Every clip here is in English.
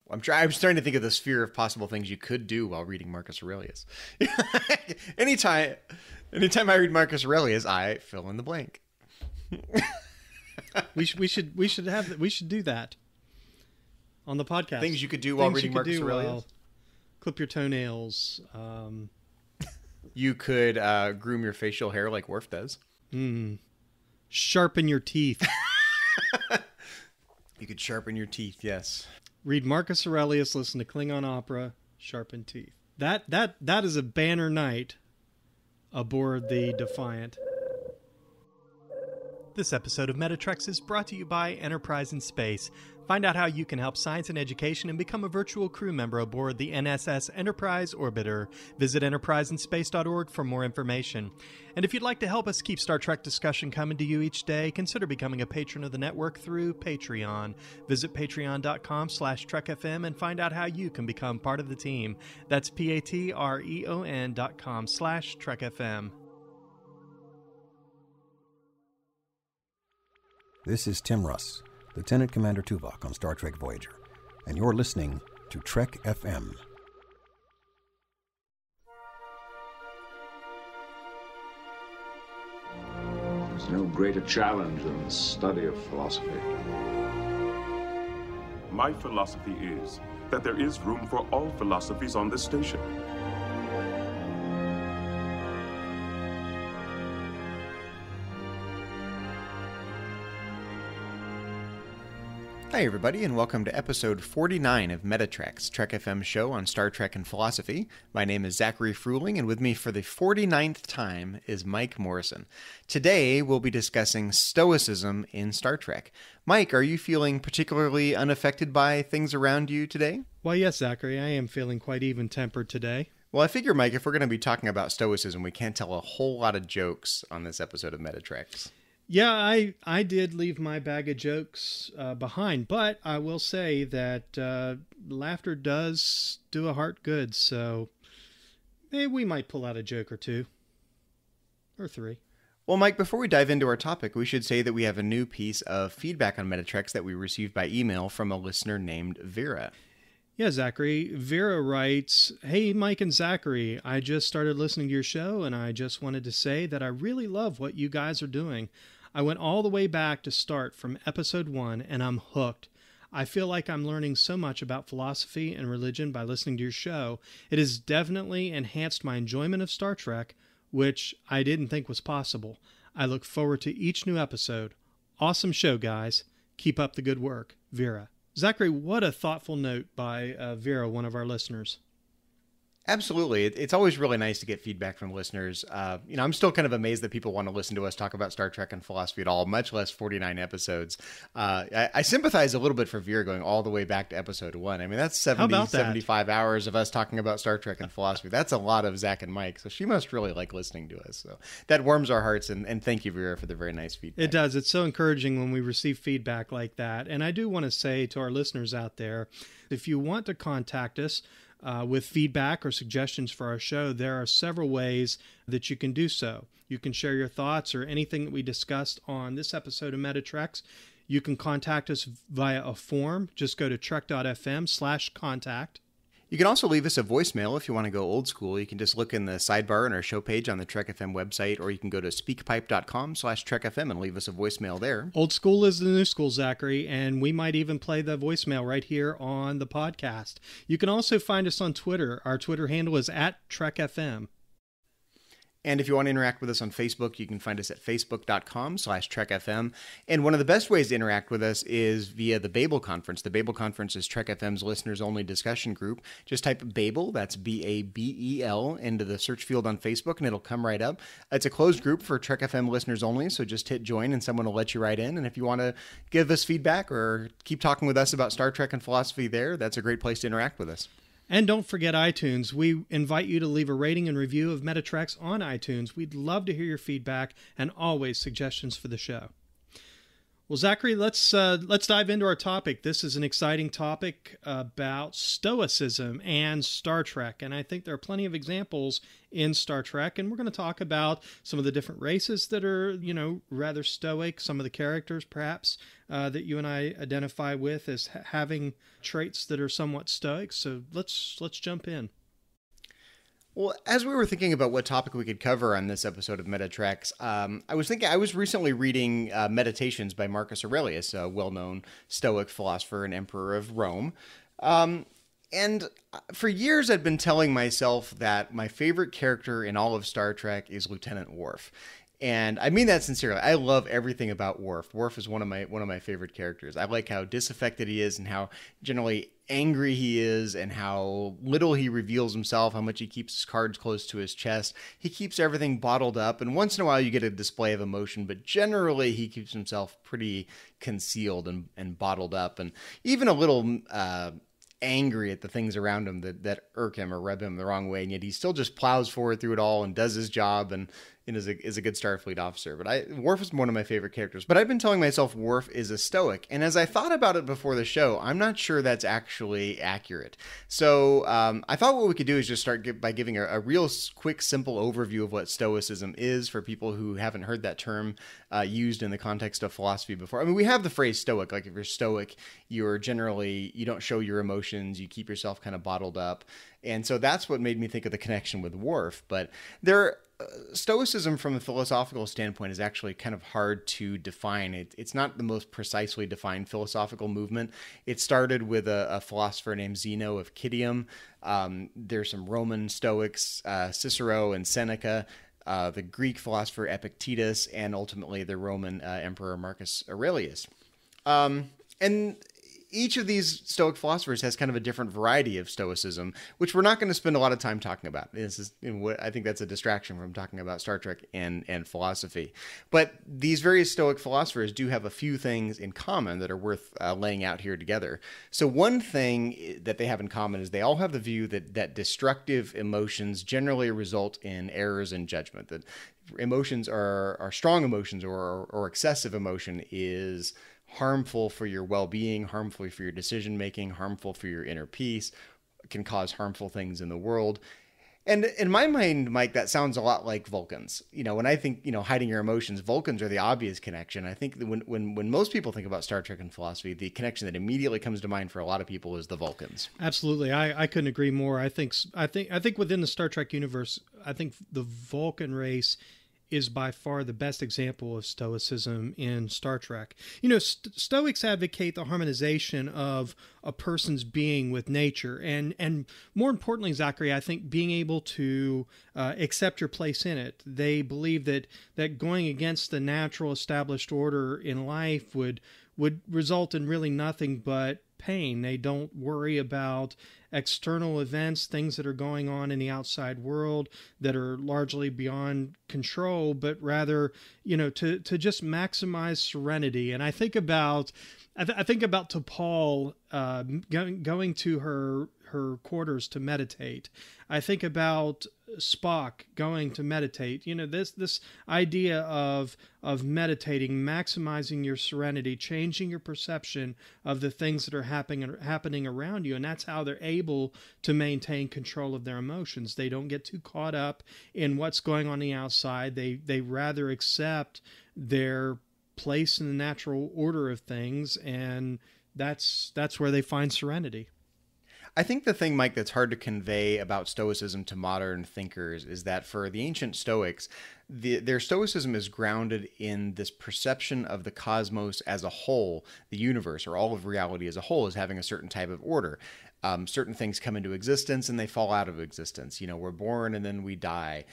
I'm trying to think of the sphere of possible things you could do while reading Marcus Aurelius. Anytime I read Marcus Aurelius, I fill in the blank. We should do that on the podcast. Things you could do while reading Marcus Aurelius. Clip your toenails. You could groom your facial hair like Worf does. Sharpen your teeth. You could sharpen your teeth, yes. Read Marcus Aurelius, listen to Klingon opera, sharpen teeth. That is a banner night aboard the Defiant. This episode of Metatreks is brought to you by Enterprise in Space. Find out how you can help science and education and become a virtual crew member aboard the NSS Enterprise Orbiter. Visit enterpriseinspace.org for more information. And if you'd like to help us keep Star Trek discussion coming to you each day, consider becoming a patron of the network through Patreon. Visit patreon.com/TrekFM and find out how you can become part of the team. That's patreon.com/TrekFM. This is Tim Russ, Lieutenant Commander Tuvok on Star Trek Voyager, and you're listening to Trek.fm. There's no greater challenge than the study of philosophy. My philosophy is that there is room for all philosophies on this station. Hi everybody, and welcome to episode 49 of Metatreks, Trek.fm show on Star Trek and philosophy. My name is Zachary Fruehling, and with me for the 49th time is Mike Morrison. Today, we'll be discussing Stoicism in Star Trek. Mike, are you feeling particularly unaffected by things around you today? Well, yes, Zachary, I am feeling quite even-tempered today. Well, I figure, Mike, if we're going to be talking about Stoicism, we can't tell a whole lot of jokes on this episode of Metatreks. Yeah, I did leave my bag of jokes behind, but I will say that laughter does do a heart good, so maybe we might pull out a joke or two. Or three. Well, Mike, before we dive into our topic, we should say that we have a new piece of feedback on Metatreks that we received by email from a listener named Vera. Yeah, Zachary. Vera writes, "Hey, Mike and Zachary, I just started listening to your show, and I just wanted to say that I really love what you guys are doing. I went all the way back to start from episode 1, and I'm hooked. I feel like I'm learning so much about philosophy and religion by listening to your show. It has definitely enhanced my enjoyment of Star Trek, which I didn't think was possible. I look forward to each new episode. Awesome show, guys. Keep up the good work. Vera." Zachary, what a thoughtful note by Vera, one of our listeners. Absolutely. It's always really nice to get feedback from listeners. I'm still kind of amazed that people want to listen to us talk about Star Trek and philosophy at all, much less 49 episodes. I sympathize a little bit for Vera going all the way back to episode 1. I mean, that's 75 hours of us talking about Star Trek and philosophy. That's a lot of Zach and Mike, so she must really like listening to us. So that warms our hearts, and thank you, Vera, for the very nice feedback. It does. It's so encouraging when we receive feedback like that. And I do want to say to our listeners out there, if you want to contact us, with feedback or suggestions for our show, there are several ways that you can do so. You can share your thoughts or anything that we discussed on this episode of Metatreks. You can contact us via a form. Just go to Trek.fm/contact. You can also leave us a voicemail if you want to go old school. You can just look in the sidebar on our show page on the Trek.fm website, or you can go to speakpipe.com/TrekFM and leave us a voicemail there. Old school is the new school, Zachary, and we might even play the voicemail right here on the podcast. You can also find us on Twitter. Our Twitter handle is @TrekFM. And if you want to interact with us on Facebook, you can find us at facebook.com/TrekFM. And one of the best ways to interact with us is via the Babel Conference. The Babel Conference is Trek FM's listeners-only discussion group. Just type Babel, that's B-A-B-E-L, into the search field on Facebook, and it'll come right up. It's a closed group for Trek FM listeners only, so just hit join, and someone will let you right in. And if you want to give us feedback or keep talking with us about Star Trek and philosophy there, that's a great place to interact with us. And don't forget iTunes. We invite you to leave a rating and review of Metatreks on iTunes. We'd love to hear your feedback and always suggestions for the show. Well, Zachary, let's dive into our topic. This is an exciting topic about Stoicism and Star Trek, and I think there are plenty of examples in Star Trek. And we're going to talk about some of the different races that are, rather stoic. Some of the characters, perhaps, that you and I identify with as having traits that are somewhat stoic. So let's jump in. Well, as we were thinking about what topic we could cover on this episode of Meta Treks, I was recently reading Meditations by Marcus Aurelius, a well-known Stoic philosopher and emperor of Rome. And for years, I'd been telling myself that my favorite character in all of Star Trek is Lieutenant Worf. And I mean that sincerely. I love everything about Worf. Worf is one of my favorite characters. I like how disaffected he is and how generally angry he is and how little he reveals himself, how much he keeps his cards close to his chest. He keeps everything bottled up, and once in a while you get a display of emotion, but generally he keeps himself pretty concealed and bottled up, and even a little angry at the things around him that irk him or rub him the wrong way, and yet he still just plows forward through it all and does his job and is a good Starfleet officer. But Worf is one of my favorite characters. But I've been telling myself Worf is a Stoic, and as I thought about it before the show, I'm not sure that's actually accurate. So I thought what we could do is just start by giving a real quick, simple overview of what Stoicism is for people who haven't heard that term used in the context of philosophy before. I mean, we have the phrase Stoic. Like if you're Stoic, you don't show your emotions, you keep yourself kind of bottled up. And so that's what made me think of the connection with Worf. But Stoicism from a philosophical standpoint is actually kind of hard to define. It's not the most precisely defined philosophical movement. It started with a philosopher named Zeno of Citium. There's some Roman Stoics, Cicero and Seneca, the Greek philosopher Epictetus, and ultimately the Roman emperor Marcus Aurelius. And each of these Stoic philosophers has kind of a different variety of Stoicism, which we're not going to spend a lot of time talking about. I think that's a distraction from talking about Star Trek and philosophy. But these various Stoic philosophers do have a few things in common that are worth laying out here together. So one thing that they have in common is they all have the view that destructive emotions generally result in errors in judgment, that emotions are strong emotions or excessive emotion is harmful for your well-being, harmful for your decision-making, harmful for your inner peace, can cause harmful things in the world. And in my mind, Mike, that sounds a lot like Vulcans. When I think, hiding your emotions, Vulcans are the obvious connection. I think that when most people think about Star Trek and philosophy, the connection that immediately comes to mind for a lot of people is the Vulcans. Absolutely. I couldn't agree more. I think within the Star Trek universe, I think the Vulcan race is by far the best example of Stoicism in Star Trek. Stoics advocate the harmonization of a person's being with nature, and more importantly, Zachary, I think being able to accept your place in it. They believe that going against the natural established order in life would result in really nothing but pain. They don't worry about external events, things that are going on in the outside world that are largely beyond control, but rather, to just maximize serenity. And I think about T'Pol going to her quarters to meditate. I think about Spock going to meditate. This idea of meditating, maximizing your serenity, changing your perception of the things that are happening around you, and that's how they're able to maintain control of their emotions. They don't get too caught up in what's going on the outside. They rather accept their place in the natural order of things, and that's where they find serenity. I think the thing, Mike, that's hard to convey about Stoicism to modern thinkers is that for the ancient Stoics, their Stoicism is grounded in this perception of the cosmos as a whole, the universe, or all of reality as a whole, as having a certain type of order. Certain things come into existence and they fall out of existence. We're born and then we die.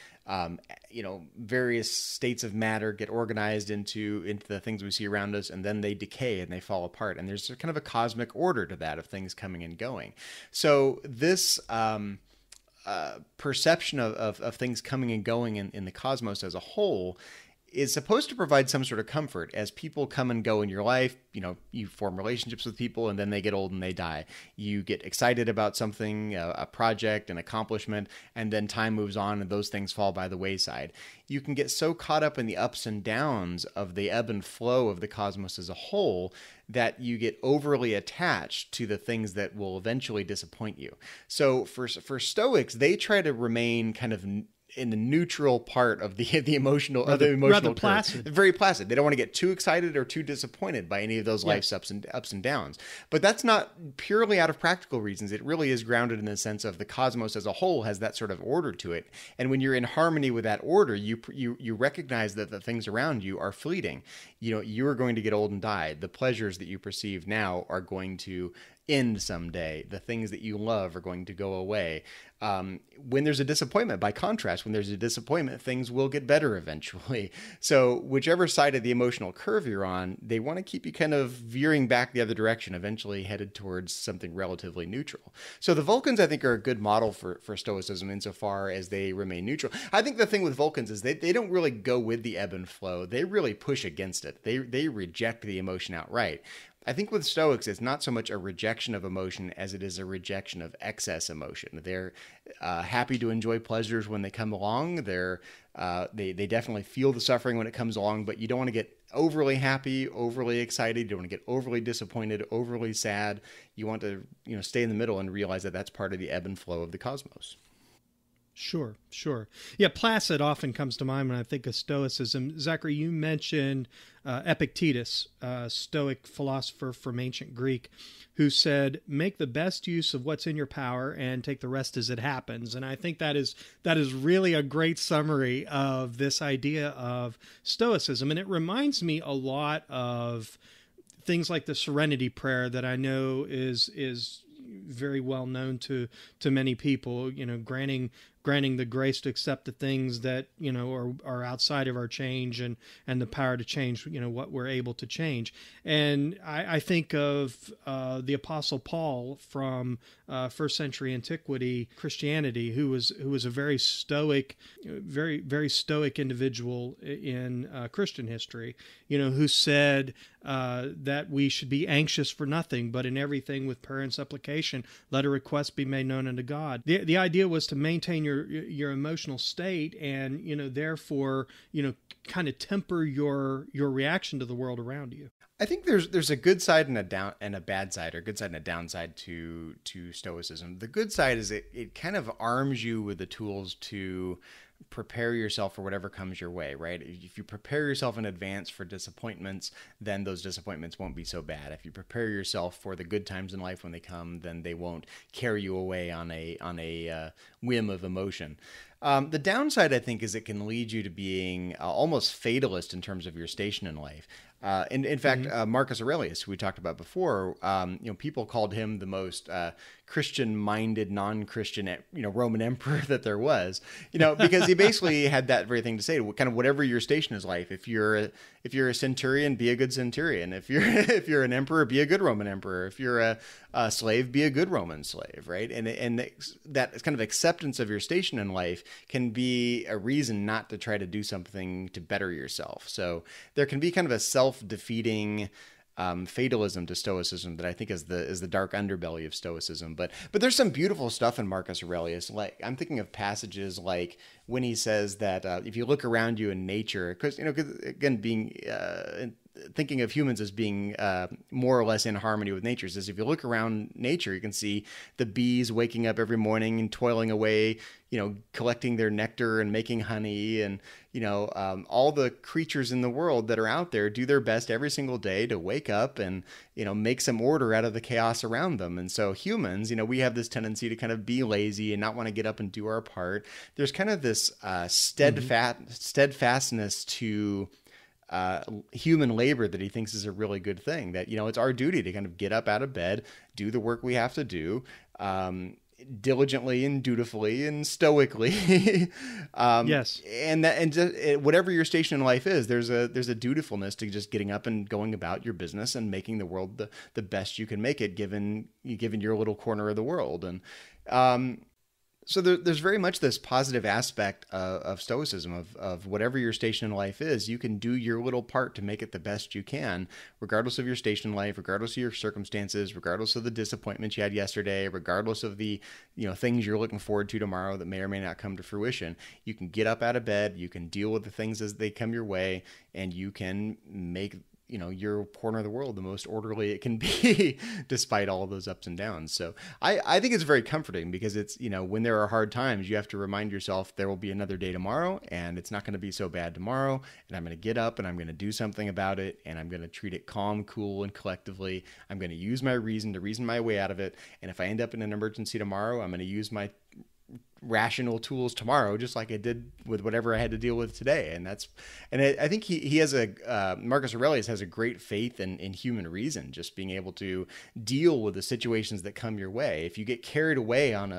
Various states of matter get organized into the things we see around us, and then they decay and they fall apart. And there's kind of a cosmic order to that of things coming and going. So this perception of things coming and going in the cosmos as a whole is supposed to provide some sort of comfort as people come and go in your life. You form relationships with people and then they get old and they die. You get excited about something, a project, an accomplishment, and then time moves on and those things fall by the wayside. You can get so caught up in the ups and downs of the ebb and flow of the cosmos as a whole that you get overly attached to the things that will eventually disappoint you. So for Stoics, they try to remain kind of in the neutral part of the emotional rather placid. Very placid. They don't want to get too excited or too disappointed by any of those life's ups and downs. But that's not purely out of practical reasons. It really is grounded in the sense of the cosmos as a whole has that sort of order to it. And when you're in harmony with that order, you recognize that the things around you are fleeting. You are going to get old and die. The pleasures that you perceive now are going to end someday. The things that you love are going to go away. When there's a disappointment, by contrast, when there's a disappointment, things will get better eventually. So whichever side of the emotional curve you're on, they want to keep you kind of veering back the other direction, eventually headed towards something relatively neutral. So the Vulcans, I think, are a good model for Stoicism insofar as they remain neutral. I think the thing with Vulcans is they don't really go with the ebb and flow. They really push against it. They reject the emotion outright. I think with Stoics, it's not so much a rejection of emotion as it is a rejection of excess emotion. They're happy to enjoy pleasures when they come along. They definitely feel the suffering when it comes along, but you don't want to get overly happy, overly excited. You don't want to get overly disappointed, overly sad. You want to stay in the middle and realize that that's part of the ebb and flow of the cosmos. Sure. Yeah, placid often comes to mind when I think of Stoicism. Zachary, you mentioned Epictetus, a Stoic philosopher from ancient Greek, who said, make the best use of what's in your power and take the rest as it happens. And I think that is really a great summary of this idea of Stoicism. And it reminds me a lot of things like the Serenity Prayer that I know is very well known to many people, granting the grace to accept the things that, are outside of our change and the power to change, what we're able to change. And I think of the Apostle Paul from first century antiquity Christianity, who was a very stoic, very, very stoic individual in Christian history, who said that we should be anxious for nothing, but in everything with prayer and supplication, let a request be made known unto God. The idea was to maintain your emotional state and, therefore, kind of temper your reaction to the world around you. I think there's a good side and a bad side, or a good side and a downside to Stoicism. The good side is it kind of arms you with the tools to prepare yourself for whatever comes your way, right? If you prepare yourself in advance for disappointments, then those disappointments won't be so bad. If you prepare yourself for the good times in life when they come, then they won't carry you away on a whim of emotion. The downside, I think, is it can lead you to being almost fatalist in terms of your station in life. In fact, Marcus Aurelius, who we talked about before, people called him the most Christian-minded, non-Christian, Roman emperor that there was, because he basically had that very thing to say, kind of whatever your station is life. If you're a centurion, be a good centurion. If you're an emperor, be a good Roman emperor. If you're a slave, be a good Roman slave, right? And that kind of acceptance of your station in life can be a reason not to try to do something to better yourself. So there can be kind of a self-defeating fatalism to Stoicism that I think is the dark underbelly of Stoicism. But there's some beautiful stuff in Marcus Aurelius. Like, I'm thinking of passages like when he says that if you look around you in nature, because again, being thinking of humans as being more or less in harmony with nature, says if you look around nature, you can see the bees waking up every morning and toiling away, collecting their nectar and making honey, and all the creatures in the world that are out there do their best every single day to wake up and make some order out of the chaos around them. And so humans, we have this tendency to kind of be lazy and not want to get up and do our part. There's kind of this steadfastness to human labor that he thinks is a really good thing, that, it's our duty to kind of get up out of bed, do the work we have to do, diligently and dutifully and stoically. Yes. And just, whatever your station in life is, there's a dutifulness to just getting up and going about your business and making the world the best you can make it, given your little corner of the world. And, So there's very much this positive aspect of Stoicism, of whatever your station in life is, you can do your little part to make it the best you can, regardless of your station in life, regardless of your circumstances, regardless of the disappointments you had yesterday, regardless of the things you're looking forward to tomorrow that may or may not come to fruition. You can get up out of bed, you can deal with the things as they come your way, and you can make your corner of the world the most orderly it can be despite all of those ups and downs. So I think it's very comforting because it's, when there are hard times, you have to remind yourself there will be another day tomorrow and it's not going to be so bad tomorrow. And I'm going to get up and I'm going to do something about it. And I'm going to treat it calm, cool, and collectively. I'm going to use my reason to reason my way out of it. And if I end up in an emergency tomorrow, I'm going to use my rational tools tomorrow, just like I did with whatever I had to deal with today. And I think he has Marcus Aurelius has a great faith in human reason, just being able to deal with the situations that come your way. If you get carried away on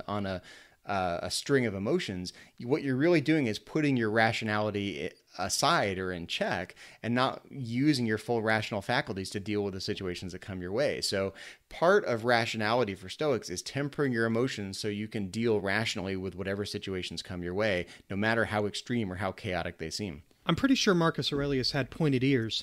a string of emotions, what you're really doing is putting your rationality aside or in check and not using your full rational faculties to deal with the situations that come your way. So part of rationality for Stoics is tempering your emotions so you can deal rationally with whatever situations come your way, no matter how extreme or how chaotic they seem. I'm pretty sure Marcus Aurelius had pointed ears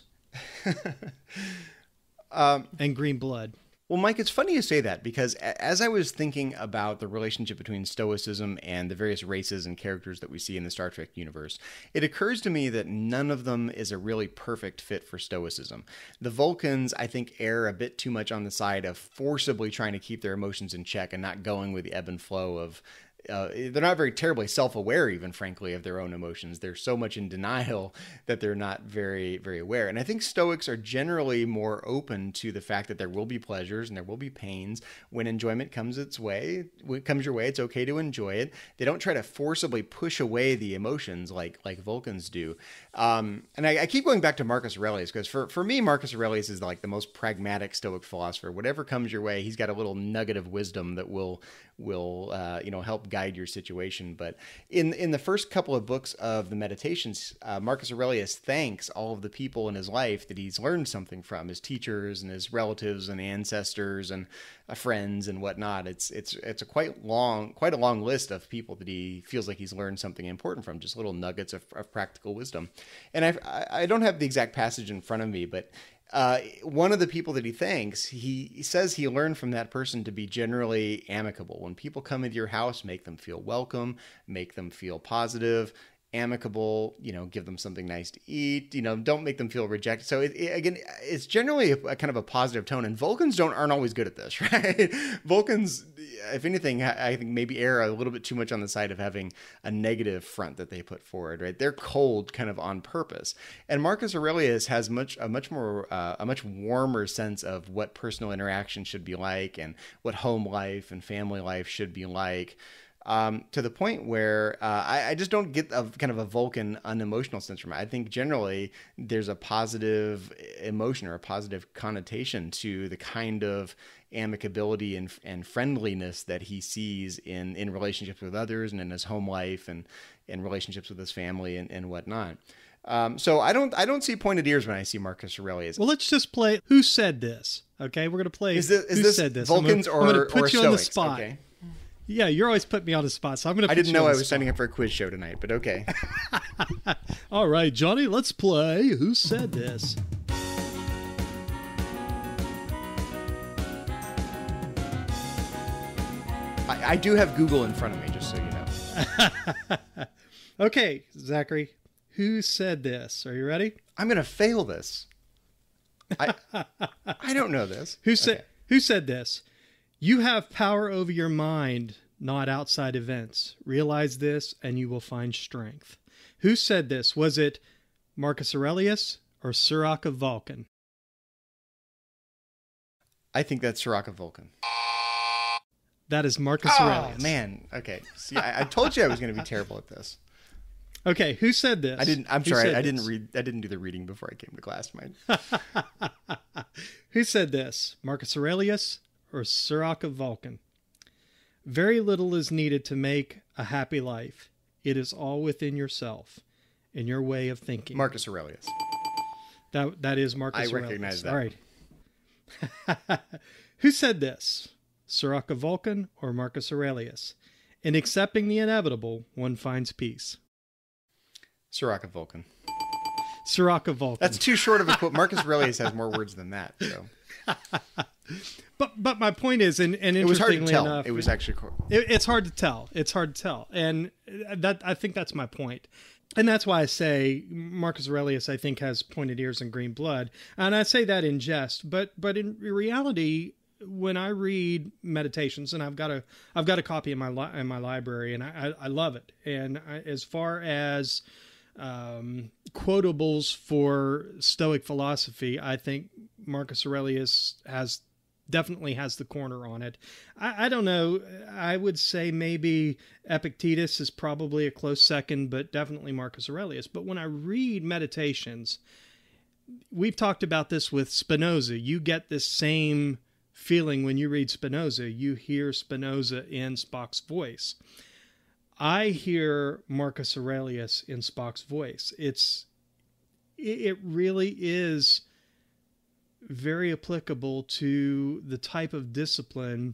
and green blood. Well, Mike, it's funny you say that because as I was thinking about the relationship between Stoicism and the various races and characters that we see in the Star Trek universe, it occurs to me that none of them is a really perfect fit for Stoicism. The Vulcans, I think, err a bit too much on the side of forcibly trying to keep their emotions in check and not going with the ebb and flow of they're not very terribly self-aware, even frankly, of their own emotions. They're so much in denial that they're not very, very aware. And I think Stoics are generally more open to the fact that there will be pleasures and there will be pains. When enjoyment comes your way, it's okay to enjoy it. They don't try to forcibly push away the emotions like Vulcans do. And I keep going back to Marcus Aurelius because for me, Marcus Aurelius is like the most pragmatic Stoic philosopher. Whatever comes your way, he's got a little nugget of wisdom that will help guide your situation. But in the first couple of books of the Meditations, Marcus Aurelius thanks all of the people in his life that he's learned something from, his teachers and his relatives and ancestors and friends and whatnot. It's a quite a long list of people that he feels like he's learned something important from, just little nuggets of practical wisdom. And I don't have the exact passage in front of me, but one of the people that he thanks, he says he learned from that person to be generally amicable. When people come into your house, make them feel welcome, make them feel positive, amicable, give them something nice to eat, don't make them feel rejected. So it's generally a kind of a positive tone, and Vulcans aren't always good at this, right? Vulcans, if anything, I think maybe err a little bit too much on the side of having a negative front that they put forward, right? They're cold kind of on purpose. And Marcus Aurelius has a much warmer sense of what personal interaction should be like and what home life and family life should be like. To the point where I just don't get a kind of a Vulcan unemotional sense from it. I think generally there's a positive emotion or a positive connotation to the kind of amicability and friendliness that he sees in relationships with others and in his home life and in relationships with his family and whatnot. So I don't see pointed ears when I see Marcus Aurelius. Well, let's just play Who Said This? Okay, we're going to play Who Said This? Vulcans I'm gonna put you Stoics? on the spot. Okay. Yeah, you're always putting me on the spot, so I'm going to. I didn't know I was signing up for a quiz show tonight, but okay. All right, Johnny, let's play Who Said This? I do have Google in front of me, just so you know. Okay, Zachary, who said this? Are you ready? I'm going to fail this. I don't know this. Who said this? You have power over your mind, not outside events. Realize this and you will find strength. Who said this? Was it Marcus Aurelius or Sirach of Vulcan? I think that's Sirach of Vulcan. That is Marcus Aurelius. Oh, man. Okay. See, I told you I was going to be terrible at this. Okay, who said this? I'm sorry. I didn't do the reading before I came to class, Mike. Who said this? Marcus Aurelius or Sirach of Vulcan? Very little is needed to make a happy life. It is all within yourself, in your way of thinking. Marcus Aurelius. That is Marcus Aurelius. I recognize that. All right. Who said this? Sirach of Vulcan or Marcus Aurelius? In accepting the inevitable, one finds peace. Siraka Vulcan. Siraka Vulcan. That's too short of a quote. Marcus Aurelius has more words than that. So. But my point is, and it was hard to interestingly tell. enough, It was actually it's hard to tell. It's hard to tell, and that I think that's my point, and that's why I say Marcus Aurelius I think has pointed ears and green blood, and I say that in jest, but in reality, when I read Meditations, and I've got a copy in my library, and I love it, and as far as quotables for Stoic philosophy, I think Marcus Aurelius definitely has the corner on it. I don't know. I would say maybe Epictetus is probably a close second, but definitely Marcus Aurelius. But when I read Meditations, we've talked about this with Spinoza. You get this same feeling when you read Spinoza. You hear Spinoza in Spock's voice. I hear Marcus Aurelius in Spock's voice. It really is very applicable to the type of discipline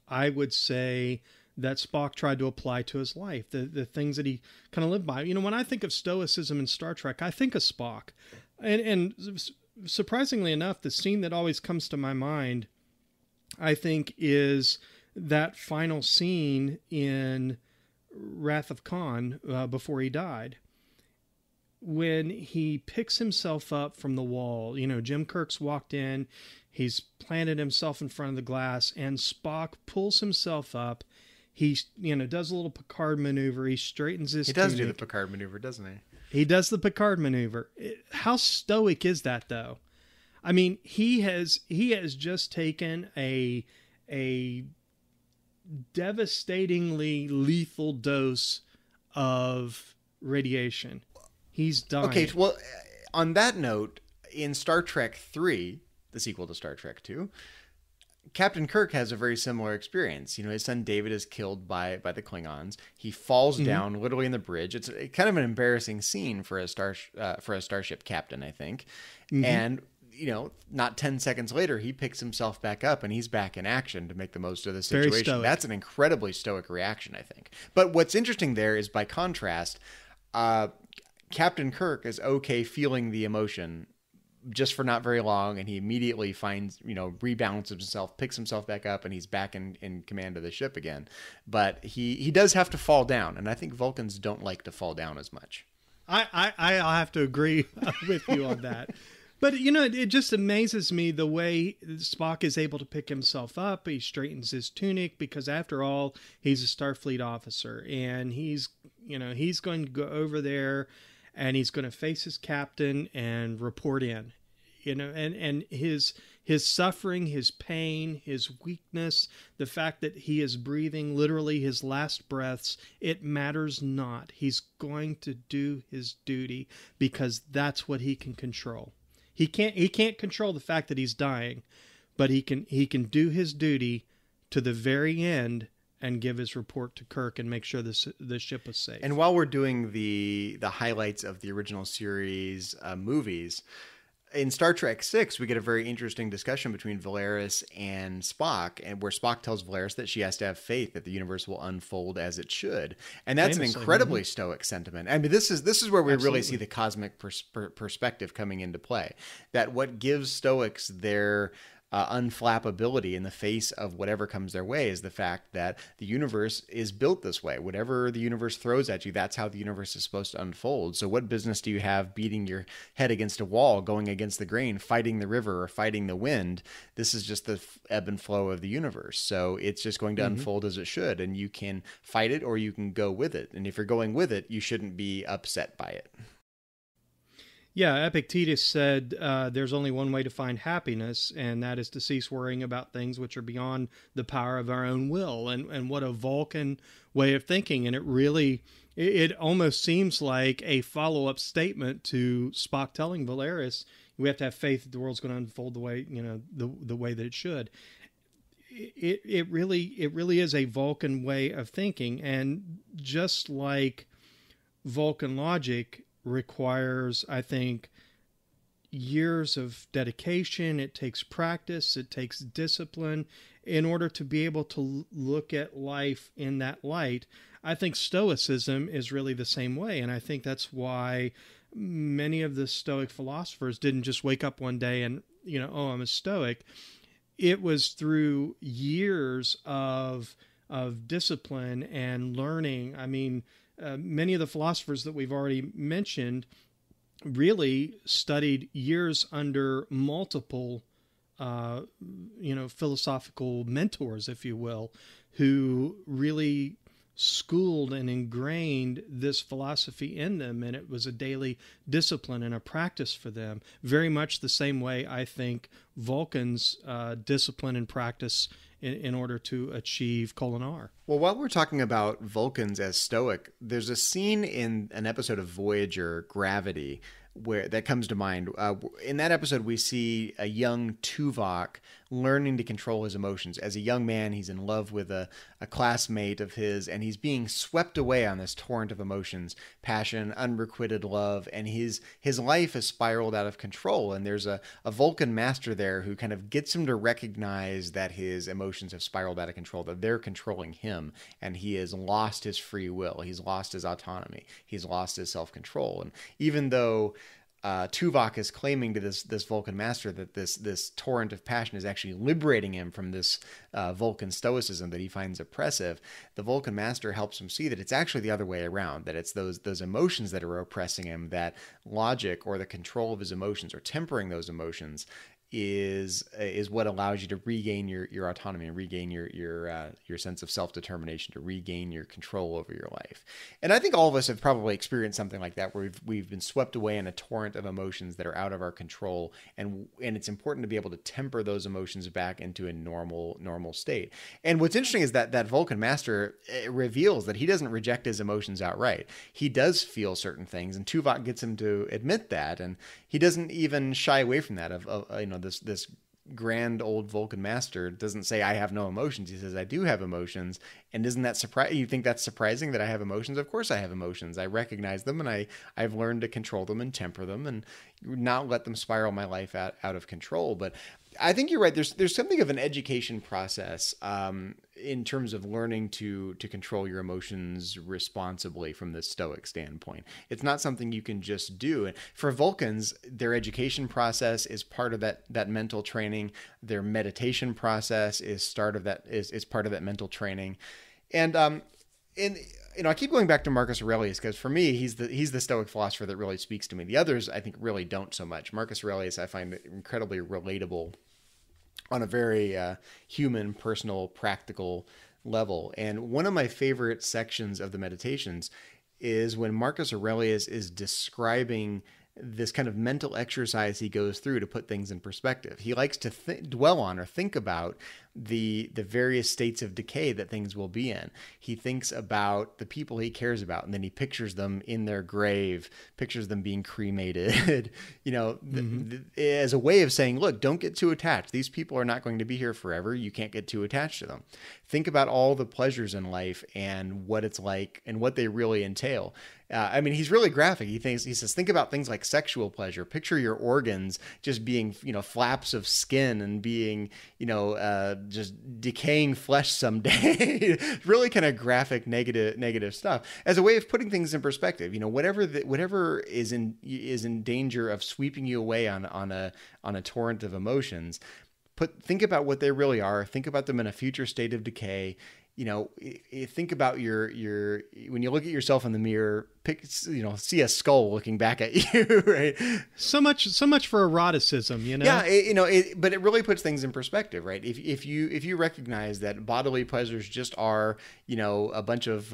I would say that Spock tried to apply to his life, the things that he kind of lived by. You know, when I think of Stoicism in Star Trek, I think of Spock. And surprisingly enough, the scene that always comes to my mind, I think, is that final scene in Wrath of Khan before he died, when he picks himself up from the wall. You know, Jim Kirk's walked in, he's planted himself in front of the glass, and Spock pulls himself up. He, does a little Picard maneuver. He straightens his tunic. He does do the Picard maneuver, doesn't he? He does the Picard maneuver. How stoic is that, though? I mean, he has just taken a devastatingly lethal dose of radiation. He's dying. Okay, well, on that note, in Star Trek 3, the sequel to Star Trek 2, Captain Kirk has a very similar experience. You know, his son David is killed by the Klingons. He falls down literally in the bridge. It's kind of an embarrassing scene for a starship captain, I think. And not 10 seconds later, he picks himself back up and he's back in action to make the most of the situation. Very stoic. That's an incredibly stoic reaction, I think. But what's interesting there is, by contrast, Captain Kirk is okay feeling the emotion just for not very long, and he immediately finds, rebalances himself, picks himself back up, and he's back in command of the ship again. But he does have to fall down, and I think Vulcans don't like to fall down as much. I'll have to agree with you on that. But, it just amazes me the way Spock is able to pick himself up. He straightens his tunic because, after all, he's a Starfleet officer, and he's going to go over there and he's going to face his captain and report in, and his suffering, his pain, his weakness, the fact that he is breathing literally his last breaths, it matters not. He's going to do his duty because that's what he can control. He can't control the fact that he's dying, but he can do his duty to the very end and give his report to Kirk and make sure the ship was safe. And while we're doing the highlights of the original series movies, in Star Trek 6, we get a very interesting discussion between Valeris and Spock, and where Spock tells Valeris that she has to have faith that the universe will unfold as it should. And that's an incredibly stoic sentiment. I mean, this is where we really see the cosmic perspective coming into play. That what gives Stoics their unflappability in the face of whatever comes their way is the fact that the universe is built this way. Whatever the universe throws at you, that's how the universe is supposed to unfold. So what business do you have beating your head against a wall, going against the grain, fighting the river or fighting the wind? This is just the ebb and flow of the universe. So it's just going to unfold as it should, and you can fight it or you can go with it. And if you're going with it, you shouldn't be upset by it. Yeah, Epictetus said there's only one way to find happiness, and that is to cease worrying about things which are beyond the power of our own will. And what a Vulcan way of thinking. And it almost seems like a follow-up statement to Spock telling Valeris, we have to have faith that the world's going to unfold the way, the way that it should. It really is a Vulcan way of thinking. And just like Vulcan logic requires, I think, years of dedication. It takes practice. It takes discipline. in order to be able to look at life in that light. I think Stoicism is really the same way, and I think that's why many of the Stoic philosophers didn't just wake up one day and, oh, I'm a Stoic. It was through years of discipline and learning. I mean, many of the philosophers that we've already mentioned really studied years under multiple philosophical mentors, if you will, who really schooled and ingrained this philosophy in them, and it was a daily discipline and a practice for them. Very much the same way I think Vulcans discipline and practice in order to achieve Kolinar. Well, while we're talking about Vulcans as Stoic, there's a scene in an episode of Voyager, Gravity, where that comes to mind. In that episode, we see a young Tuvok learning to control his emotions. As a young man, he's in love with a classmate of his, and he's being swept away on this torrent of emotions, passion, unrequited love, and his life has spiraled out of control. And there's a Vulcan master there who kind of gets him to recognize that his emotions have spiraled out of control, that they're controlling him, and he has lost his free will. He's lost his autonomy. He's lost his self-control. And even though Tuvok is claiming to this Vulcan master that this torrent of passion is actually liberating him from this Vulcan stoicism that he finds oppressive, the Vulcan master helps him see that it's actually the other way around, that it's those emotions that are oppressing him, that logic or the control of his emotions or tempering those emotions is what allows you to regain your autonomy and regain your sense of self-determination, to regain your control over your life. And I think all of us have probably experienced something like that, where we've been swept away in a torrent of emotions that are out of our control, and it's important to be able to temper those emotions back into a normal state. And what's interesting is that Vulcan master reveals that he doesn't reject his emotions outright. He does feel certain things, and Tuvok gets him to admit that, and he doesn't even shy away from that. This grand old Vulcan master doesn't say, I have no emotions. He says, I do have emotions. And isn't that surprising? You think that's surprising that I have emotions? Of course I have emotions. I recognize them, and I've learned to control them and temper them and not let them spiral my life out of control. But I think you're right. There's something of an education process in terms of learning to control your emotions responsibly from the Stoic standpoint. It's not something you can just do. And for Vulcans, their education process is part of that mental training. Their meditation process is part of that mental training. And I keep going back to Marcus Aurelius because for me, he's the Stoic philosopher that really speaks to me. The others, I think, really don't so much. Marcus Aurelius, I find incredibly relatable on a very human, personal, practical level. And one of my favorite sections of the Meditations is when Marcus Aurelius is describing this kind of mental exercise he goes through to put things in perspective. He likes to dwell on or think about the various states of decay that things will be in. He thinks about the people he cares about, and then he pictures them in their grave, pictures them being cremated, as a way of saying, look, don't get too attached. These people are not going to be here forever. You can't get too attached to them. Think about all the pleasures in life and what it's like and what they really entail. He's really graphic. He says, think about things like sexual pleasure. Picture your organs just being, flaps of skin and being, just decaying flesh someday. Really kind of graphic, negative stuff as a way of putting things in perspective. Whatever is in danger of sweeping you away on a torrent of emotions. Think about what they really are. Think about them in a future state of decay. Think about your when you look at yourself in the mirror, see a skull looking back at you, right? So much for eroticism, Yeah, but it really puts things in perspective, right? If you recognize that bodily pleasures just are, a bunch of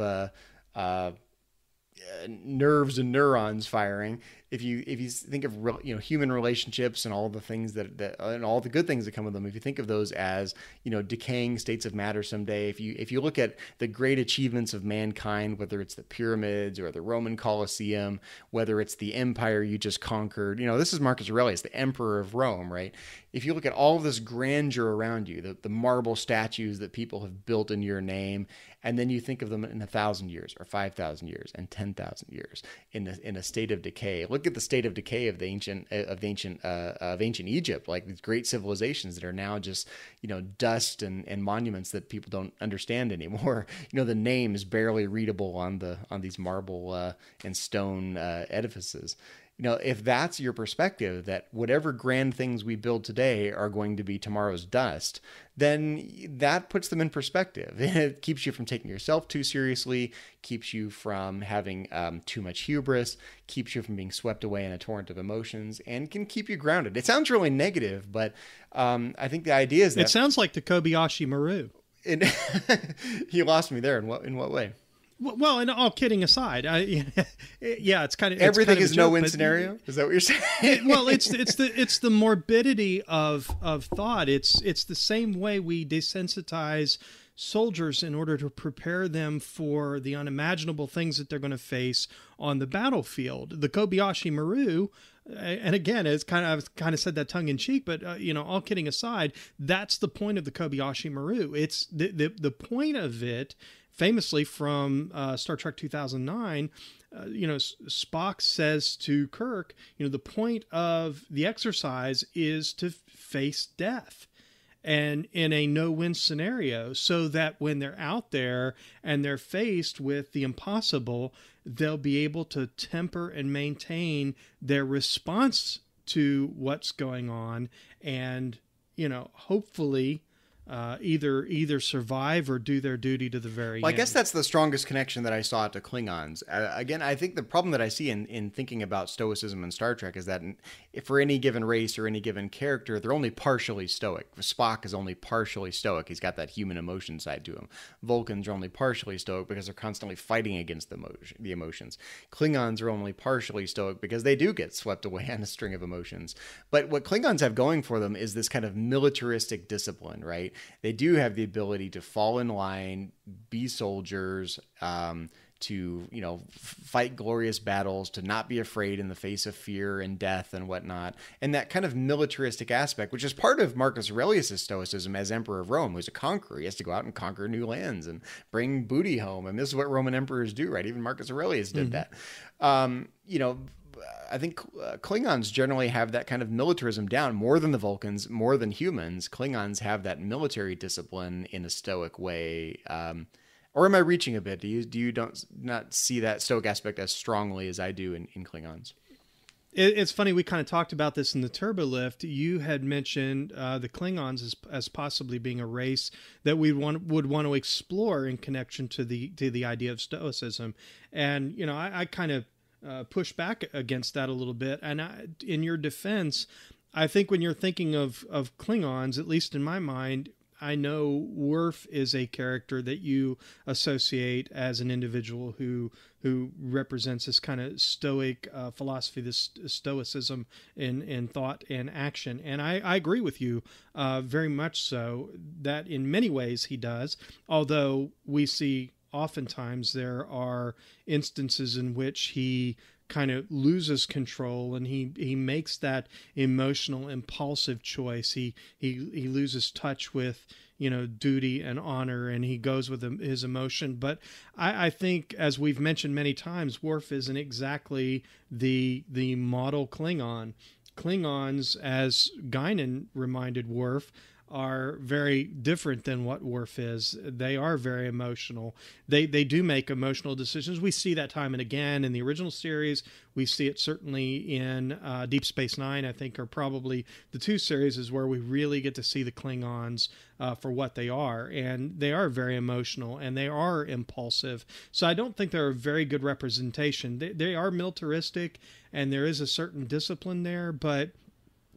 nerves and neurons firing. If you think of human relationships and all the things that and all the good things that come with them, if you think of those as decaying states of matter someday, if you look at the great achievements of mankind, whether it's the pyramids or the Roman Colosseum, whether it's the empire you just conquered, this is Marcus Aurelius, the emperor of Rome, right? If you look at all of this grandeur around you, the marble statues that people have built in your name, and then you think of them in 1,000 years or 5,000 years and 10,000 years in a state of decay. Look at the state of decay of ancient Egypt, like these great civilizations that are now just, dust and monuments that people don't understand anymore. The names barely readable on these marble and stone edifices. If that's your perspective, that whatever grand things we build today are going to be tomorrow's dust, then that puts them in perspective. It keeps you from taking yourself too seriously, keeps you from having too much hubris, keeps you from being swept away in a torrent of emotions, and can keep you grounded. It sounds really negative, but I think the idea is that... It sounds like the Kobayashi Maru. You lost me there. In what way? Well, and all kidding aside, it's kind of everything is no no-win scenario. Is that what you're saying? Well, it's the morbidity of thought. It's the same way we desensitize soldiers in order to prepare them for the unimaginable things that they're going to face on the battlefield. The Kobayashi Maru, and again, I've kind of said that tongue in cheek, but all kidding aside, that's the point of the Kobayashi Maru. It's the point of it. Famously from Star Trek 2009, Spock says to Kirk, the point of the exercise is to face death, and in a no-win scenario, so that when they're out there and they're faced with the impossible, they'll be able to temper and maintain their response to what's going on, and hopefully either survive or do their duty to the very end. I guess that's the strongest connection that I saw to Klingons. Again, I think the problem that I see in thinking about Stoicism in Star Trek is that for any given race or any given character, they're only partially stoic. Spock is only partially stoic. He's got that human emotion side to him. Vulcans are only partially stoic because they're constantly fighting against the emotions. Klingons are only partially stoic because they do get swept away on a string of emotions. But what Klingons have going for them is this kind of militaristic discipline, right? They do have the ability to fall in line, be soldiers, to fight glorious battles, to not be afraid in the face of fear and death and whatnot, and that kind of militaristic aspect, which is part of Marcus Aurelius' stoicism as Emperor of Rome, who's a conqueror. He has to go out and conquer new lands and bring booty home, and this is what Roman emperors do, right? Even Marcus Aurelius did that. I think Klingons generally have that kind of militarism down more than the Vulcans, more than humans. Klingons have that military discipline in a stoic way. Or am I reaching a bit? Do you not see that stoic aspect as strongly as I do in Klingons? It's funny, we kind of talked about this in the Turbo Lift. You had mentioned the Klingons as possibly being a race that we would want to explore in connection to the idea of Stoicism. And, I kind of push back against that a little bit. And in your defense, I think when you're thinking of Klingons, at least in my mind, I know Worf is a character that you associate as an individual who represents this kind of stoic philosophy, this stoicism in thought and action. And I agree with you very much so that in many ways he does, although we see oftentimes there are instances in which he kind of loses control and he makes that emotional, impulsive choice. He loses touch with, duty and honor, and he goes with his emotion. But I think, as we've mentioned many times, Worf isn't exactly the model Klingon. Klingons, as Guinan reminded Worf, are very different than what Worf is. They are very emotional. They do make emotional decisions. We see that time and again in the original series. We see it certainly in Deep Space Nine, I think, are probably the two series is where we really get to see the Klingons for what they are. And they are very emotional and they are impulsive. So I don't think they're a very good representation. They are militaristic and there is a certain discipline there, but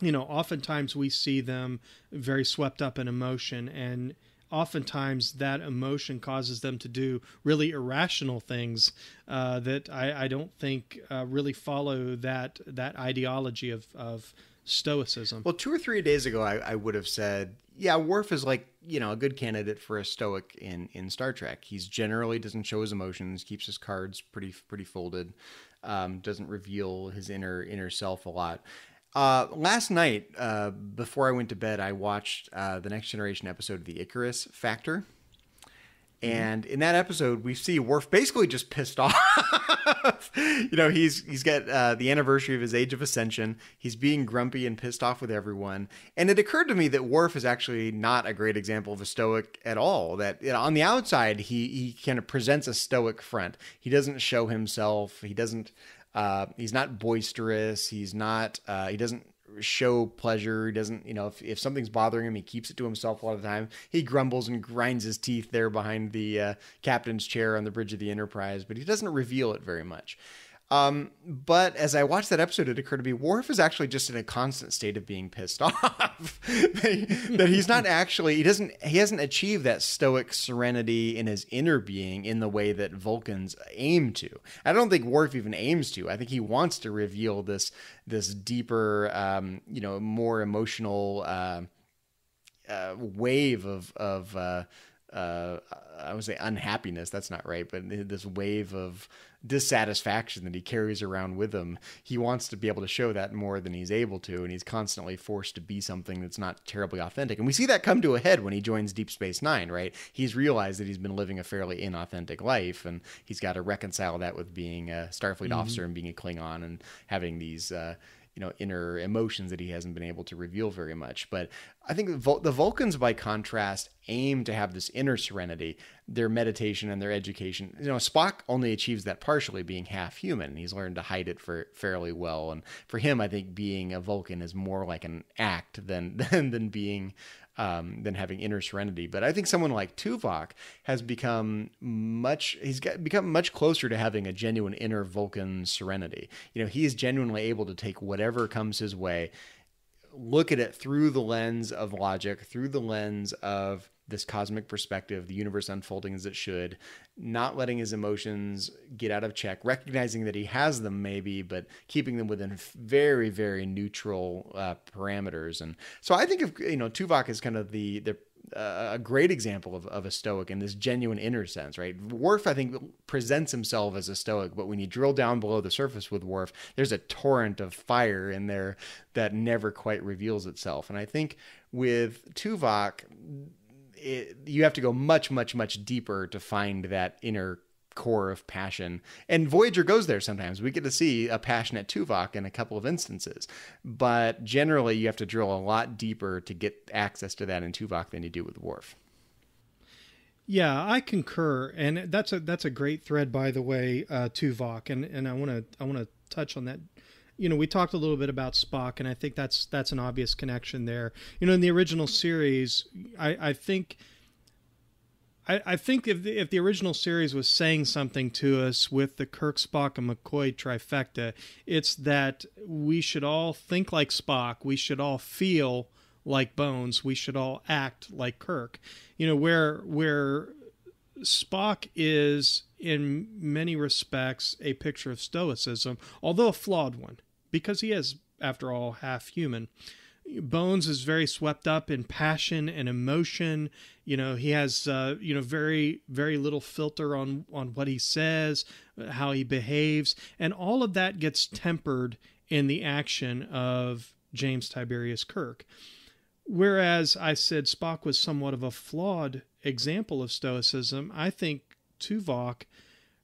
oftentimes we see them very swept up in emotion, and oftentimes that emotion causes them to do really irrational things that I don't think really follow that ideology of stoicism. Well, 2 or 3 days ago, I would have said, yeah, Worf is like, a good candidate for a stoic in Star Trek. He's generally doesn't show his emotions, keeps his cards pretty folded, doesn't reveal his inner self a lot. Last night, before I went to bed, I watched the Next Generation episode of The Icarus Factor. And in that episode, we see Worf basically just pissed off. He's got the anniversary of his Age of Ascension. He's being grumpy and pissed off with everyone. And it occurred to me that Worf is actually not a great example of a stoic at all. That on the outside, he kind of presents a stoic front. He doesn't show himself. He doesn't. He's not boisterous. He doesn't show pleasure. He doesn't, if something's bothering him, he keeps it to himself a lot of the time. He grumbles and grinds his teeth there behind the captain's chair on the bridge of the Enterprise, but he doesn't reveal it very much. But as I watched that episode, it occurred to me, Worf is actually just in a constant state of being pissed off. That he's not actually, he hasn't achieved that stoic serenity in his inner being in the way that Vulcans aim to. I don't think Worf even aims to. I think he wants to reveal this deeper, more emotional wave of I would say unhappiness. That's not right, but this wave of dissatisfaction that he carries around with him. He wants to be able to show that more than he's able to, and he's constantly forced to be something that's not terribly authentic. And we see that come to a head when he joins Deep Space Nine, right? He's realized that he's been living a fairly inauthentic life, and he's got to reconcile that with being a Starfleet officer and being a Klingon and having these inner emotions that he hasn't been able to reveal very much. But I think the Vulcans, by contrast, aim to have this inner serenity. Their meditation and their education, Spock only achieves that partially, being half human. He's learned to hide it fairly well. And for him, I think being a Vulcan is more like an act than being than having inner serenity. But I think someone like Tuvok has become much closer to having a genuine inner Vulcan serenity. He is genuinely able to take whatever comes his way, look at it through the lens of logic, through the lens of this cosmic perspective, the universe unfolding as it should, not letting his emotions get out of check, recognizing that he has them maybe, but keeping them within very, very neutral parameters. And so I think of, Tuvok is kind of a great example of a stoic in this genuine inner sense, right? Worf, I think, presents himself as a stoic, but when you drill down below the surface with Worf, there's a torrent of fire in there that never quite reveals itself. And I think with Tuvok, you have to go much, much, much deeper to find that inner core of passion. And Voyager goes there sometimes. We get to see a passionate Tuvok in a couple of instances. But generally, you have to drill a lot deeper to get access to that in Tuvok than you do with Worf. Yeah, I concur. And that's a great thread, by the way, Tuvok. And I want to touch on that. We talked a little bit about Spock, and I think that's an obvious connection there. In the original series, I think if the original series was saying something to us with the Kirk, Spock, and McCoy trifecta, it's that we should all think like Spock, we should all feel like Bones, we should all act like Kirk. Where Spock is, in many respects, a picture of stoicism, although a flawed one, because he is, after all, half human. Bones is very swept up in passion and emotion. He has, very, very little filter on what he says, how he behaves, and all of that gets tempered in the action of James Tiberius Kirk. Whereas I said Spock was somewhat of a flawed example of stoicism, I think Tuvok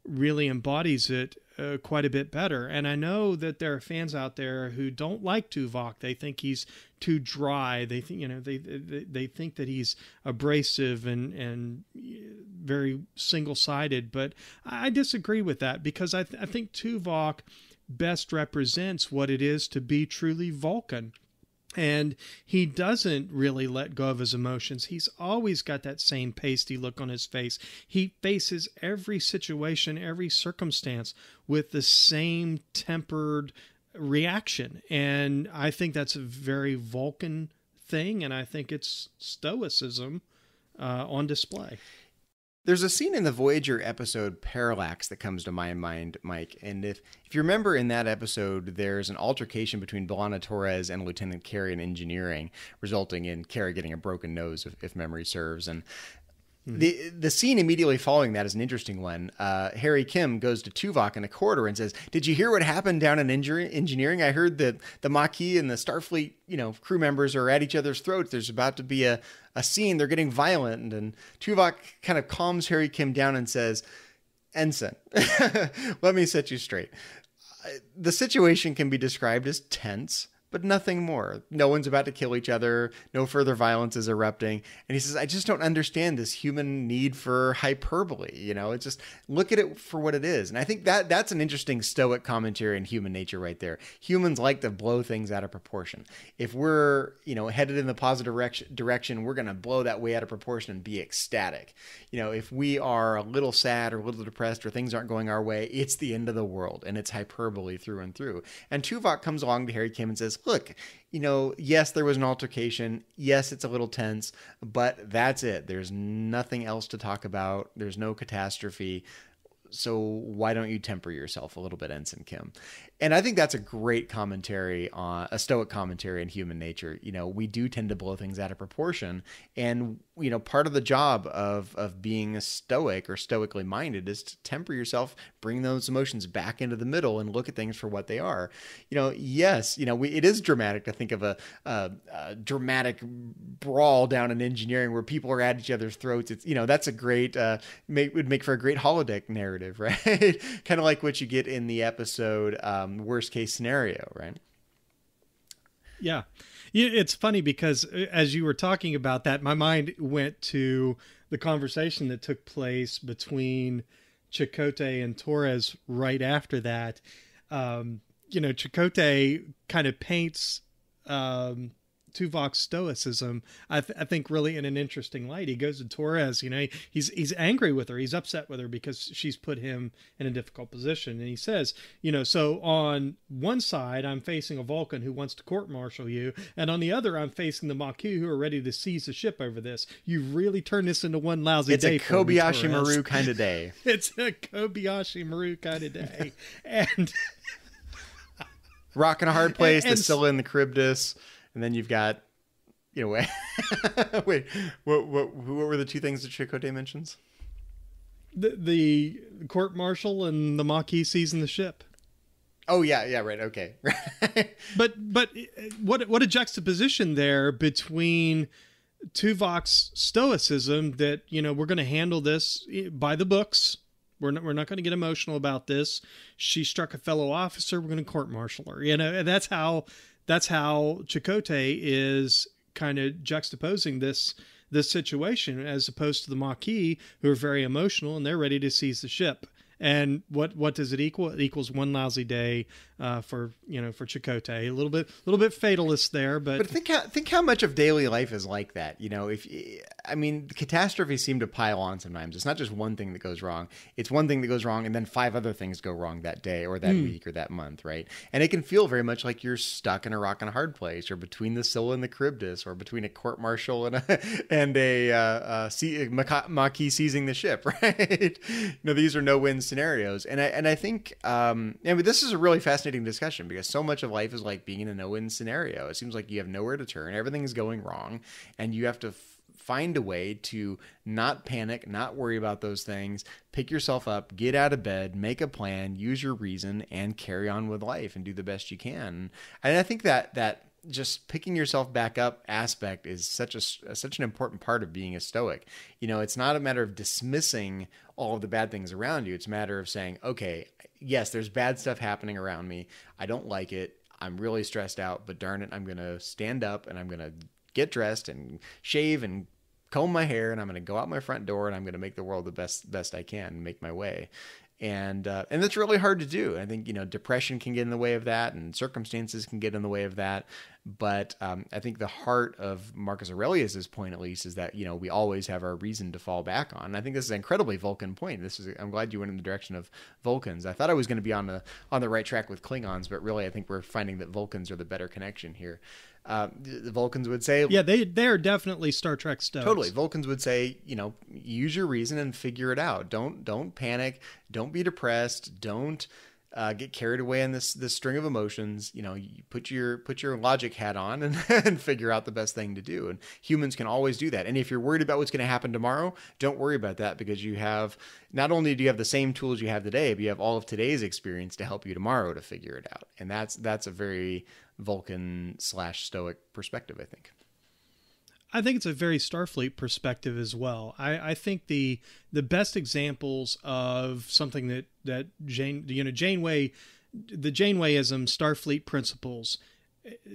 really embodies it quite a bit better. And I know that there are fans out there who don't like Tuvok. They think he's too dry. They think, they think that he's abrasive and very single-sided. But I disagree with that, because I think Tuvok best represents what it is to be truly Vulcan. And he doesn't really let go of his emotions. He's always got that same pasty look on his face. He faces every situation, every circumstance with the same tempered reaction. And I think that's a very Vulcan thing, and I think it's stoicism on display. There's a scene in the Voyager episode Parallax that comes to my mind, Mike. And if you remember, in that episode, there's an altercation between B'Elanna Torres and Lieutenant Carey in engineering, resulting in Carey getting a broken nose, if memory serves. And The scene immediately following that is an interesting one. Harry Kim goes to Tuvok in a corridor and says, "Did you hear what happened down in engineering? I heard that the Maquis and the Starfleet, crew members are at each other's throats. There's about to be a scene. They're getting violent." And Tuvok kind of calms Harry Kim down and says, "Ensign, let me set you straight. The situation can be described as tense, but nothing more. No one's about to kill each other. No further violence is erupting." And he says, "I just don't understand this human need for hyperbole. It's just look at it for what it is." And I think that's an interesting stoic commentary in human nature right there. Humans like to blow things out of proportion. If we're, headed in the positive direction, we're going to blow that way out of proportion and be ecstatic. If we are a little sad or a little depressed or things aren't going our way, it's the end of the world, and it's hyperbole through and through. And Tuvok comes along to Harry Kim and says, "Look, yes, there was an altercation. Yes, it's a little tense, but that's it. There's nothing else to talk about. There's no catastrophe. So why don't you temper yourself a little bit, Ensign Kim?" And I think that's a great commentary on a stoic commentary in human nature. We do tend to blow things out of proportion. And, part of the job of being a stoic or stoically minded is to temper yourself, bring those emotions back into the middle and look at things for what they are. Yes, it is dramatic to think of a dramatic brawl down in engineering where people are at each other's throats. It's, that's a great, would make for a great holodeck narrative, right? Kind of like what you get in the episode, Worst Case Scenario, right? Yeah. It's funny because as you were talking about that, my mind went to the conversation that took place between Chakotay and Torres right after that. Chakotay kind of paints Tuvok's stoicism, I think, really in an interesting light. He goes to Torres, he's angry with her. He's upset with her because she's put him in a difficult position. And he says, so on one side, I'm facing a Vulcan who wants to court-martial you. And on the other, I'm facing the Maquis who are ready to seize the ship over this. You've really turned this into one lousy day. It's a Kobayashi Maru kind of day. It's a Kobayashi Maru kind of day. And rock in a hard place, the Scylla and the Charybdis. And then you've got, wait, what were the two things that Chakotay mentions? The court martial and the Maquis seizing the ship. Oh yeah, right, okay. but what a juxtaposition there between Tuvok's stoicism that we're going to handle this by the books. We're not going to get emotional about this. She struck a fellow officer. We're going to court martial her. And that's how Chakotay is kind of juxtaposing this situation as opposed to the Maquis, who are very emotional and they're ready to seize the ship. And what does it equal? It equals one lousy day for Chakotay. A little bit fatalist there, but think how much of daily life is like that. The catastrophes seem to pile on sometimes. It's not just one thing that goes wrong. It's one thing that goes wrong, and then 5 other things go wrong that day or that week or that month, right? And it can feel very much like you're stuck in a rock and a hard place, or between the Scylla and the Charybdis, or between a court martial and a Maquis seizing the ship, right? These are no-win scenarios, and I think this is a really fascinating discussion because so much of life is like being in a no-win scenario. It seems like you have nowhere to turn, everything's going wrong, and you have to find a way to not panic, not worry about those things, pick yourself up, get out of bed, make a plan, use your reason, and carry on with life and do the best you can. And I think that just picking yourself back up aspect is such an important part of being a stoic. It's not a matter of dismissing all of the bad things around you. It's a matter of saying, okay, yes, there's bad stuff happening around me. I don't like it. I'm really stressed out, but darn it, I'm going to stand up and I'm going to get dressed and shave and comb my hair, and I'm going to go out my front door and I'm going to make the world the best I can and make my way. And that's really hard to do. I think, depression can get in the way of that, and circumstances can get in the way of that. But I think the heart of Marcus Aurelius's point, at least, is that, we always have our reason to fall back on. And I think this is an incredibly Vulcan point. I'm glad you went in the direction of Vulcans. I thought I was going to be on the right track with Klingons, but really I think we're finding that Vulcans are the better connection here. The Vulcans would say, yeah, they're definitely Star Trek stoics. Totally. Vulcans would say, use your reason and figure it out. Don't panic. Don't be depressed. Don't get carried away in this string of emotions. You put your logic hat on and figure out the best thing to do. And humans can always do that. And if you're worried about what's going to happen tomorrow, don't worry about that, because you have, not only do you have the same tools you have today, but you have all of today's experience to help you tomorrow to figure it out. And that's a very Vulcan/Stoic perspective, I think. I think it's a very Starfleet perspective as well. I think the best examples of something that Janeway, the Janewayism, Starfleet principles.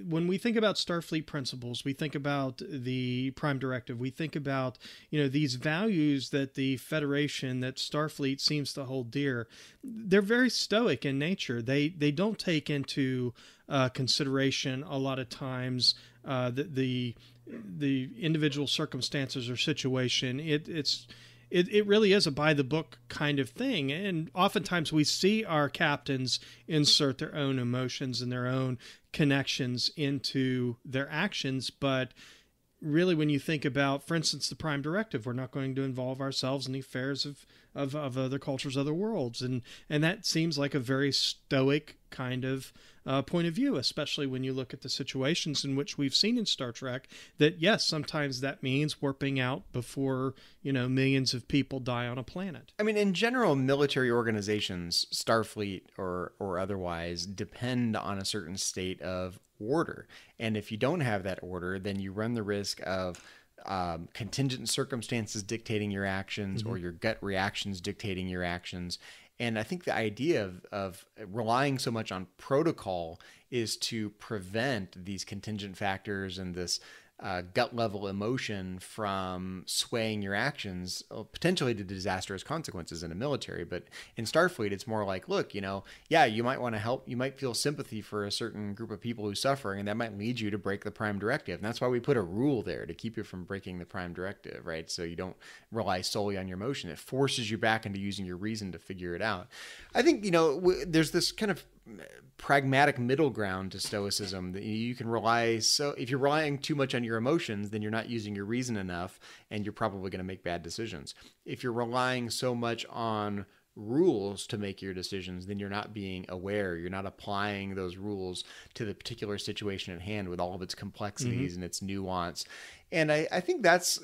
When we think about Starfleet principles, we think about the Prime Directive. We think about these values that the Federation, that Starfleet seems to hold dear. They're very stoic in nature. They don't take into consideration a lot of times the individual circumstances or situation. It really is a by the book kind of thing. And oftentimes we see our captains insert their own emotions and their own connections into their actions. But really, when you think about, for instance, the Prime Directive, we're not going to involve ourselves in the affairs of other cultures, other worlds. And that seems like a very stoic kind of point of view, especially when you look at the situations in which we've seen in Star Trek, that yes, sometimes that means warping out before, millions of people die on a planet. I mean, in general, military organizations, Starfleet or otherwise, depend on a certain state of order. And if you don't have that order, then you run the risk of contingent circumstances dictating your actions, or your gut reactions dictating your actions. And I think the idea of relying so much on protocol is to prevent these contingent factors and this gut level emotion from swaying your actions, potentially to disastrous consequences in the military. But in Starfleet, it's more like, look, you might want to help. You might feel sympathy for a certain group of people who's suffering, and that might lead you to break the Prime Directive. And that's why we put a rule there, to keep you from breaking the Prime Directive, right? So you don't rely solely on your emotion. It forces you back into using your reason to figure it out. I think, there's this kind of pragmatic middle ground to Stoicism that you can rely. So if you're relying too much on your emotions, then you're not using your reason enough, and you're probably going to make bad decisions. If you're relying so much on rules to make your decisions, then you're not being aware. You're not applying those rules to the particular situation at hand with all of its complexities and its nuance. And I think that's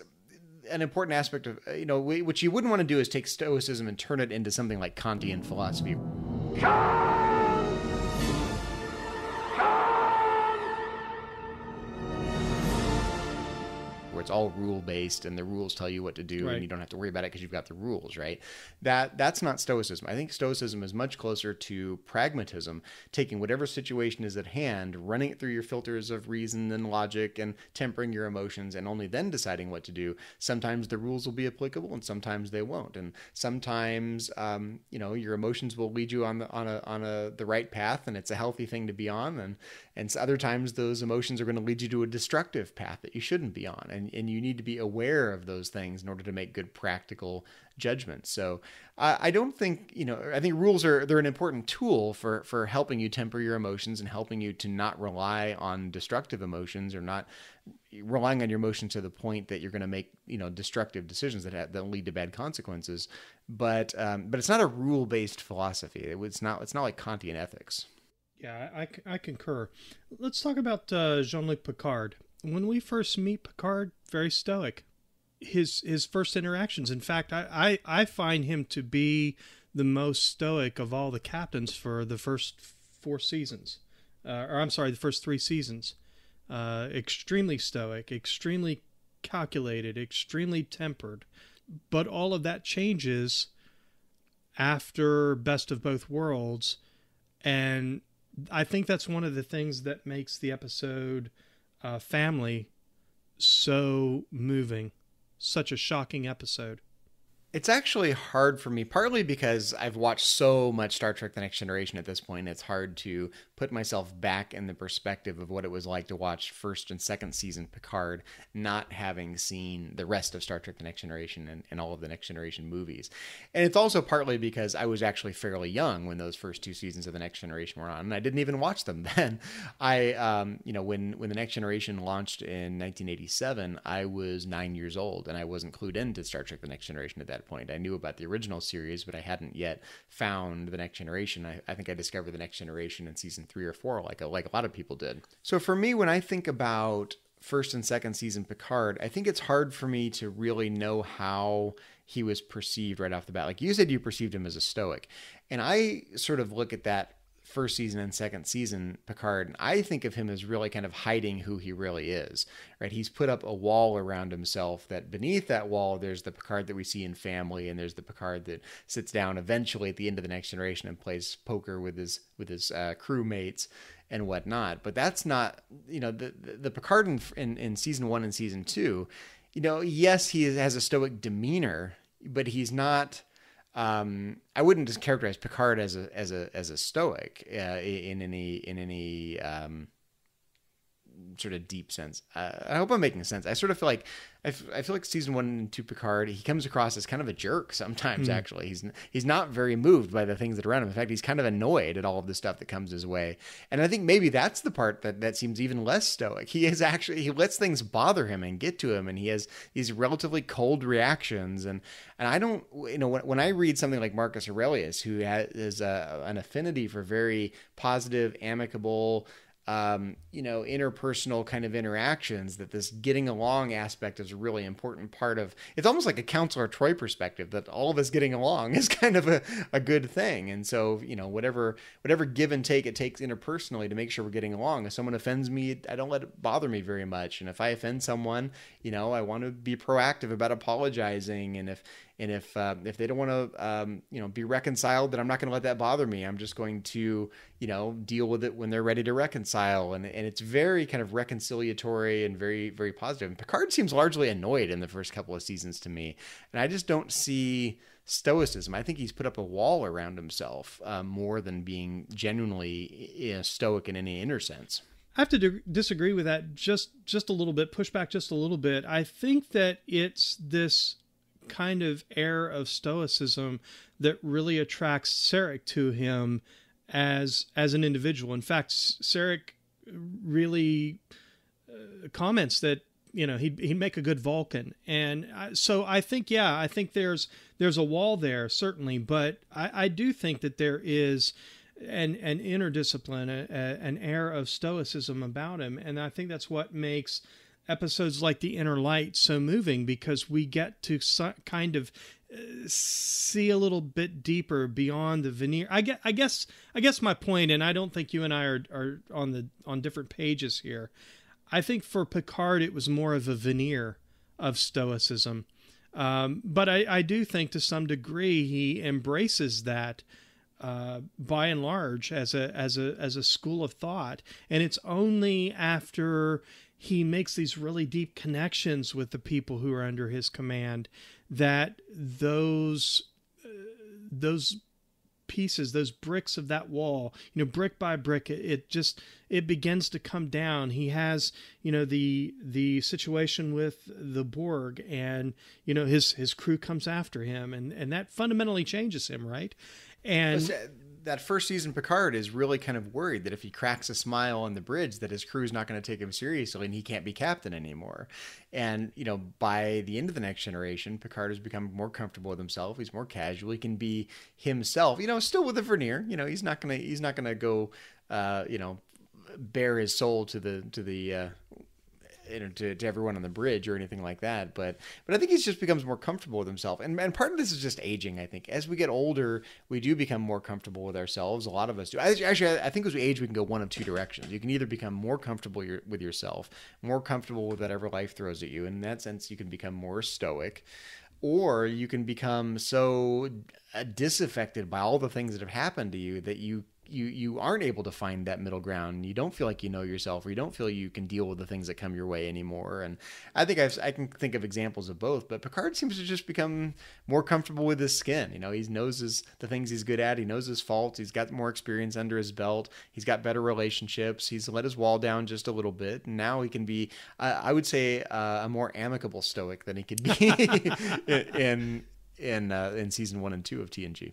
an important aspect of, what you wouldn't want to do is take Stoicism and turn it into something like Kantian philosophy. It's all rule-based, and the rules tell you what to do, right, and you don't have to worry about it because you've got the rules, right? That's not Stoicism. I think Stoicism is much closer to pragmatism, taking whatever situation is at hand, running it through your filters of reason and logic, and tempering your emotions, and only then deciding what to do. Sometimes the rules will be applicable, and sometimes they won't. And sometimes, your emotions will lead you on the right path, and it's a healthy thing to be on. And other times those emotions are going to lead you to a destructive path that you shouldn't be on. And you need to be aware of those things in order to make good practical judgments. So I don't think, I think rules they're an important tool for helping you temper your emotions and helping you to not rely on destructive emotions, or not relying on your emotions to the point that you're going to make, destructive decisions that lead to bad consequences. But it's not a rule-based philosophy. It's not like Kantian ethics. Yeah, I concur. Let's talk about Jean-Luc Picard. When we first meet Picard, very stoic. His first interactions, in fact, I find him to be the most stoic of all the captains for the first 4 seasons. The first 3 seasons. Extremely stoic, extremely calculated, extremely tempered. But all of that changes after Best of Both Worlds, and I think that's one of the things that makes the episode Family so moving. Such a shocking episode. It's actually hard for me, partly because I've watched so much Star Trek The Next Generation at this point. It's hard to put myself back in the perspective of what it was like to watch first and second season Picard, not having seen the rest of Star Trek The Next Generation and all of the Next Generation movies. And it's also partly because I was actually fairly young when those first two seasons of The Next Generation were on, and I didn't even watch them then. When The Next Generation launched in 1987, I was 9 years old, and I wasn't clued into Star Trek The Next Generation at that point. I knew about the original series, but I hadn't yet found The Next Generation. I think I discovered The Next Generation in season 3 or 4, like a lot of people did. So for me, when I think about first and second season Picard, I think it's hard for me to really know how he was perceived right off the bat. Like you said, you perceived him as a stoic. And I sort of look at that first season and second season Picard, and I think of him as really kind of hiding who he really is, right? He's put up a wall around himself that beneath that wall, there's the Picard that we see in Family, and there's the Picard that sits down eventually at the end of The Next Generation and plays poker with his crewmates and whatnot. But that's not, the Picard in season 1 and season 2, yes, he has a stoic demeanor, but he's not. I wouldn't just characterize Picard as a stoic in any sort of deep sense. I hope I'm making sense. I sort of feel like I feel like season 1 and 2 Picard, he comes across as kind of a jerk sometimes. Actually, he's not very moved by the things that are around him. In fact, he's kind of annoyed at all of the stuff that comes his way. And I think maybe that's the part that seems even less stoic. He lets things bother him and get to him, and he has these relatively cold reactions. And I don't, when I read something like Marcus Aurelius, who has an affinity for very positive, amicable, interpersonal kind of interactions, that this getting along aspect is a really important part of. It's almost like a Counselor Troy perspective, that all of us getting along is kind of a good thing. And so, whatever give and take it takes interpersonally to make sure we're getting along. If someone offends me, I don't let it bother me very much. And if I offend someone, I want to be proactive about apologizing. And if they don't want to, be reconciled, then I'm not going to let that bother me. I'm just going to, deal with it when they're ready to reconcile. And it's very kind of reconciliatory and very, very positive. And Picard seems largely annoyed in the first couple of seasons to me. And I just don't see stoicism. I think he's put up a wall around himself more than being genuinely stoic in any inner sense. I have to disagree with that just a little bit, push back just a little bit. I think that it's this kind of air of stoicism that really attracts Sarek to him as an individual. In fact, Sarek really comments that he'd make a good Vulcan, and so I think there's a wall there, certainly, but I do think that there is an inner discipline, an air of stoicism about him, and I think that's what makes episodes like The Inner Light so moving, because we get to kind of see a little bit deeper beyond the veneer. I guess my point, and I don't think you and I are on different pages here. I think for Picard it was more of a veneer of stoicism, but I do think to some degree he embraces that by and large as a school of thought, and it's only after he makes these really deep connections with the people who are under his command that those pieces, those bricks of that wall, brick by brick, it begins to come down. He has, the situation with the Borg, and, his crew comes after him, and that fundamentally changes him, right? And that first season Picard is really kind of worried that if he cracks a smile on the bridge, that his crew's not going to take him seriously and he can't be captain anymore. And, by the end of The Next Generation, Picard has become more comfortable with himself. He's more casual. He can be himself, still with a veneer. He's not going to go, bare his soul to everyone on the bridge or anything like that. But I think he just becomes more comfortable with himself. And part of this is just aging, I think. As we get older, we do become more comfortable with ourselves. A lot of us do. Actually, I think as we age, we can go one of two directions. You can either become more comfortable with yourself, more comfortable with whatever life throws at you. In that sense, you can become more stoic. Or you can become so disaffected by all the things that have happened to you that you you aren't able to find that middle ground. You don't feel like you know yourself, or you don't feel you can deal with the things that come your way anymore. And I think I can think of examples of both, but Picard seems to just become more comfortable with his skin. He knows the things he's good at. He knows his faults. He's got more experience under his belt. He's got better relationships. He's let his wall down just a little bit. And now he can be, I would say, a more amicable stoic than he could be in season 1 and 2 of TNG.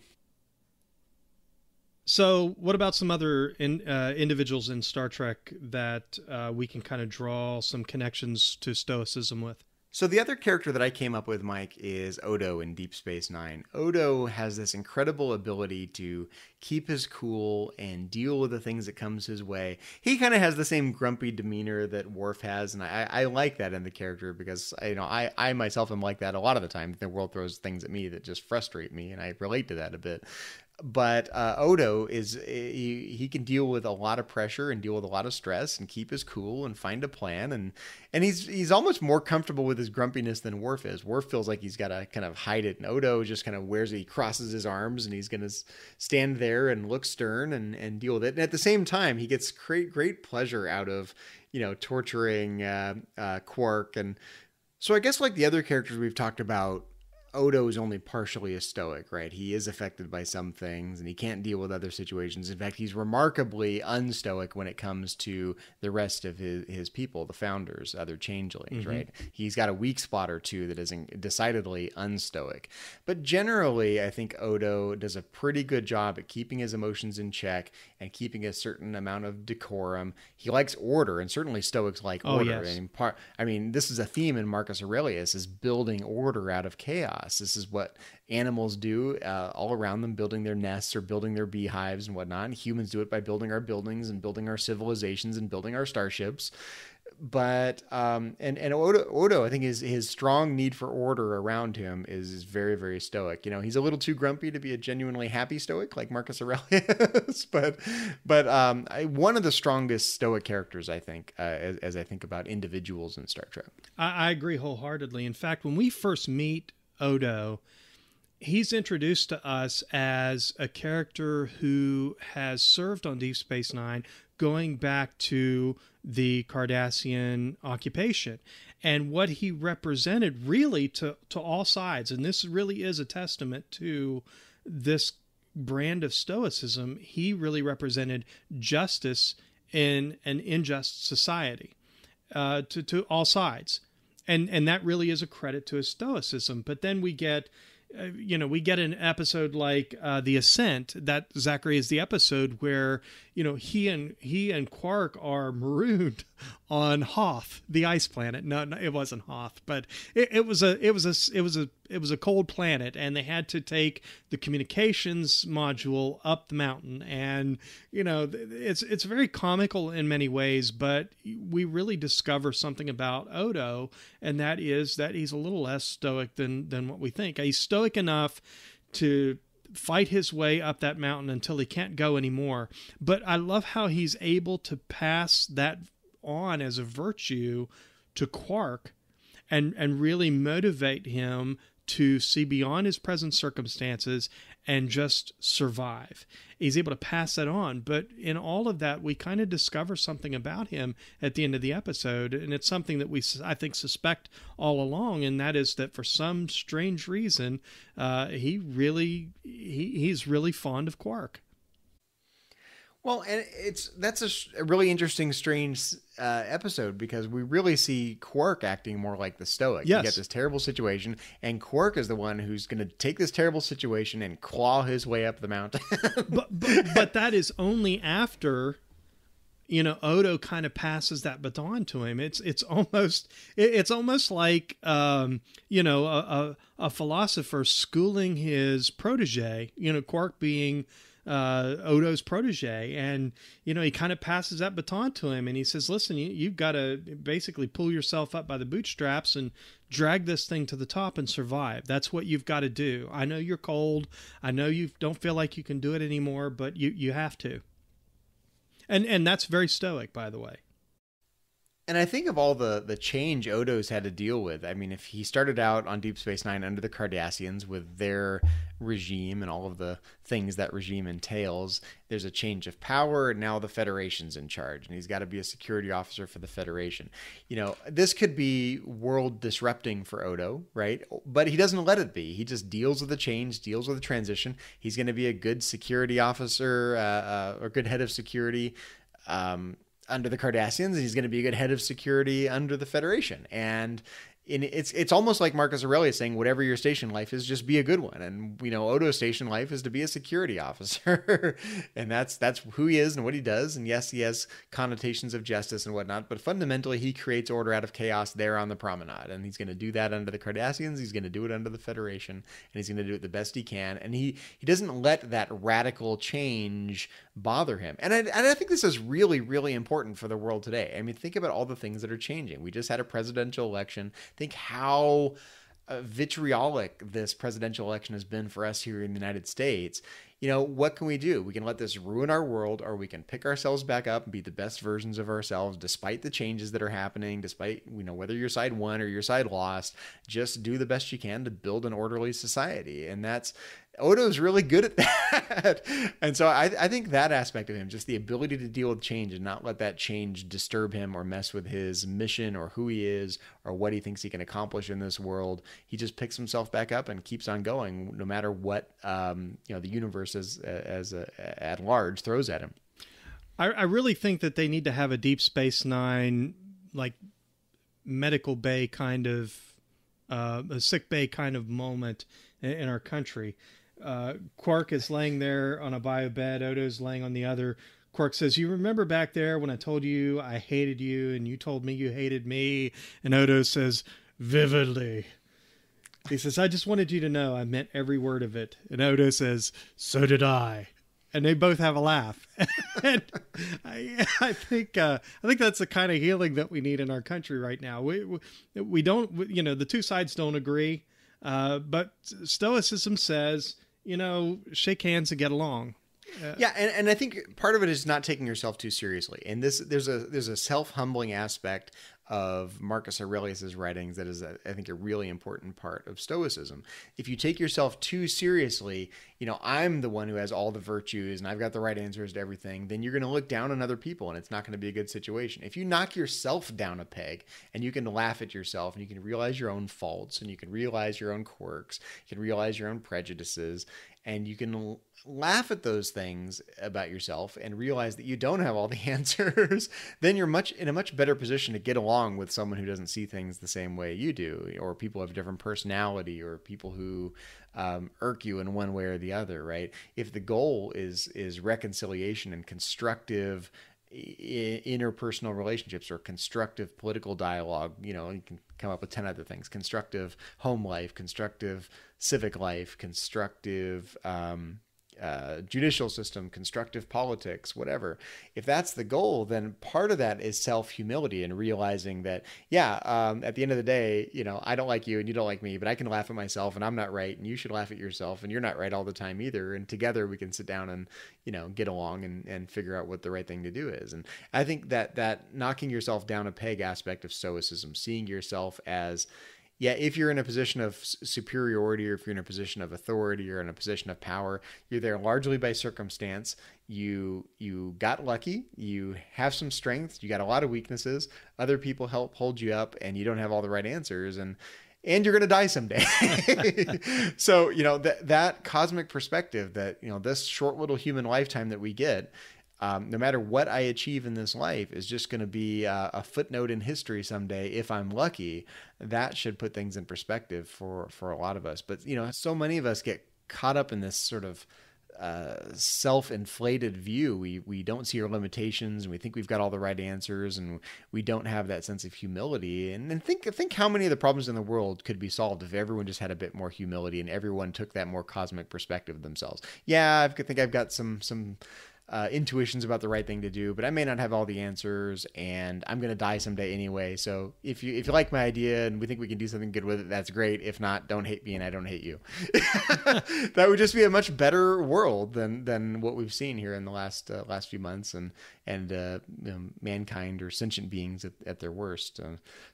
So what about some other individuals in Star Trek that we can kind of draw some connections to Stoicism with? So the other character that I came up with, Mike, is Odo in Deep Space Nine. Odo has this incredible ability to keep his cool and deal with the things that comes his way. He kind of has the same grumpy demeanor that Worf has, and I like that in the character because I myself am like that a lot of the time. The world throws things at me that just frustrate me, and I relate to that a bit. But Odo he can deal with a lot of pressure and deal with a lot of stress and keep his cool and find a plan, and he's almost more comfortable with his grumpiness than Worf is. Worf feels like he's got to kind of hide it, and Odo just kind of wears it. He crosses his arms and he's going to stand there and look stern and deal with it. And at the same time, he gets great pleasure out of torturing Quark. And so I guess like the other characters we've talked about, Odo is only partially a stoic, right? He is affected by some things and he can't deal with other situations. In fact, he's remarkably unstoic when it comes to the rest of his people, the founders, other changelings, right? He's got a weak spot or two that is decidedly unstoic. But generally, I think Odo does a pretty good job at keeping his emotions in check and keeping a certain amount of decorum. He likes order, and certainly stoics like order. Yes. This is a theme in Marcus Aurelius, is building order out of chaos. This is what animals do all around them, building their nests or building their beehives and whatnot. And humans do it by building our buildings and building our civilizations and building our starships. But and Odo, I think his strong need for order around him is very, very stoic. He's a little too grumpy to be a genuinely happy stoic like Marcus Aurelius, but one of the strongest stoic characters, I think, as I think about individuals in Star Trek. I agree wholeheartedly. In fact, when we first meet Odo, he's introduced to us as a character who has served on Deep Space Nine, going back to the Cardassian occupation, and what he represented really to all sides. And this really is a testament to this brand of stoicism. He really represented justice in an unjust society to all sides. And that really is a credit to his stoicism. But then we get, an episode like The Ascent. That, Zachary, is the episode where, he and Quark are marooned on Hoth, the ice planet. No, it wasn't Hoth, but it was a cold planet, and they had to take the communications module up the mountain. And it's very comical in many ways, but we really discover something about Odo, and that is that he's a little less stoic than what we think. He's stoic enough to fight his way up that mountain until he can't go anymore. But I love how he's able to pass that on as a virtue to Quark and really motivate him to see beyond his present circumstances and just survive. He's able to pass that on. But in all of that, we kind of discover something about him at the end of the episode. And it's something that we, I think, suspect all along. And that is that for some strange reason, he's really fond of Quark. Well, and that's a really interesting, strange episode, because we really see Quark acting more like the stoic. Yes. You get this terrible situation, and Quark is the one who's going to take this terrible situation and claw his way up the mountain. but that is only after, Odo kind of passes that baton to him. It's almost like a philosopher schooling his protege. Quark being Odo's protege, and he kind of passes that baton to him, and he says, listen, you've got to basically pull yourself up by the bootstraps and drag this thing to the top and survive. That's what you've got to do. I know you're cold, I know you don't feel like you can do it anymore, but you have to. And that's very stoic, by the way. And I think of all the change Odo's had to deal with. I mean, if he started out on Deep Space Nine under the Cardassians with their regime and all of the things that regime entails, there's a change of power, and now the Federation's in charge, and he's got to be a security officer for the Federation. You know, this could be world disrupting for Odo, right? But he doesn't let it be. He just deals with the change, deals with the transition. He's going to be a good security officer, or good head of security, under the Cardassians, and he's going to be a good head of security under the Federation. And it's almost like Marcus Aurelius saying, whatever your station life is, just be a good one. And, you know, Odo's station life is to be a security officer. And that's who he is and what he does. And yes, he has connotations of justice and whatnot, but fundamentally he creates order out of chaos there on the promenade. And he's going to do that under the Cardassians. He's going to do it under the Federation, and he's going to do it the best he can. And he doesn't let that radical change bother him. And I think this is really, really important for the world today. I mean, think about all the things that are changing. We just had a presidential election. Think how vitriolic this presidential election has been for us here in the United States. You know, what can we do? We can let this ruin our world, or we can pick ourselves back up and be the best versions of ourselves, despite the changes that are happening, despite, you know, whether your side won or your side lost. Just do the best you can to build an orderly society. And Odo's really good at that. And so I think that aspect of him, just the ability to deal with change and not let that change disturb him or mess with his mission or who he is or what he thinks he can accomplish in this world. He just picks himself back up and keeps on going, no matter what the universe at large throws at him. I really think that they need to have a Deep Space Nine, like, medical bay kind of, a sick bay kind of moment in our country. Quark is laying there on a bio bed. Odo's laying on the other. Quark says, "You remember back there when I told you I hated you and you told me you hated me?" And Odo says, "Vividly." He says, "I just wanted you to know I meant every word of it." And Odo says, "So did I." And they both have a laugh. And I think that's the kind of healing that we need in our country right now. We don't, you know, the two sides don't agree. But Stoicism says, you know, shake hands and get along. Yeah, and I think part of it is not taking yourself too seriously. And there's a self-humbling aspect of Marcus Aurelius's writings that is, I think, a really important part of Stoicism. If you take yourself too seriously, you know, I'm the one who has all the virtues and I've got the right answers to everything, then you're going to look down on other people and it's not going to be a good situation. If you knock yourself down a peg and you can laugh at yourself and you can realize your own faults and you can realize your own quirks, you can realize your own prejudices, and you can laugh at those things about yourself and realize that you don't have all the answers, then you're in a much better position to get along with someone who doesn't see things the same way you do, or people have a different personality, or people who irk you in one way or the other, right? If the goal is reconciliation and constructive interpersonal relationships or constructive political dialogue, you know, you can come up with 10 other things: constructive home life, constructive civic life, constructive judicial system, constructive politics, whatever. If that's the goal, then part of that is self-humility and realizing that, at the end of the day, you know, I don't like you and you don't like me, but I can laugh at myself and I'm not right, and you should laugh at yourself and you're not right all the time either. And together we can sit down and, you know, get along and figure out what the right thing to do is. And I think that knocking yourself down a peg aspect of Stoicism, seeing yourself as, if you're in a position of superiority, or if you're in a position of authority or in a position of power, you're there largely by circumstance. You got lucky. You have some strengths. You got a lot of weaknesses. Other people help hold you up, and you don't have all the right answers. And you're going to die someday. So, you know, that cosmic perspective that, you know, this short little human lifetime that we get, no matter what I achieve in this life, is just going to be a footnote in history someday if I'm lucky. That should put things in perspective for a lot of us. But, you know, so many of us get caught up in this sort of self-inflated view. We don't see our limitations, and we think we've got all the right answers, and we don't have that sense of humility. And think how many of the problems in the world could be solved if everyone just had a bit more humility and everyone took that more cosmic perspective of themselves. I think I've got some intuitions about the right thing to do, but I may not have all the answers, and I'm going to die someday anyway. So if you like my idea and we think we can do something good with it, that's great. If not, don't hate me and I don't hate you. That would just be a much better world than what we've seen here in the last few months, and mankind or sentient beings at their worst.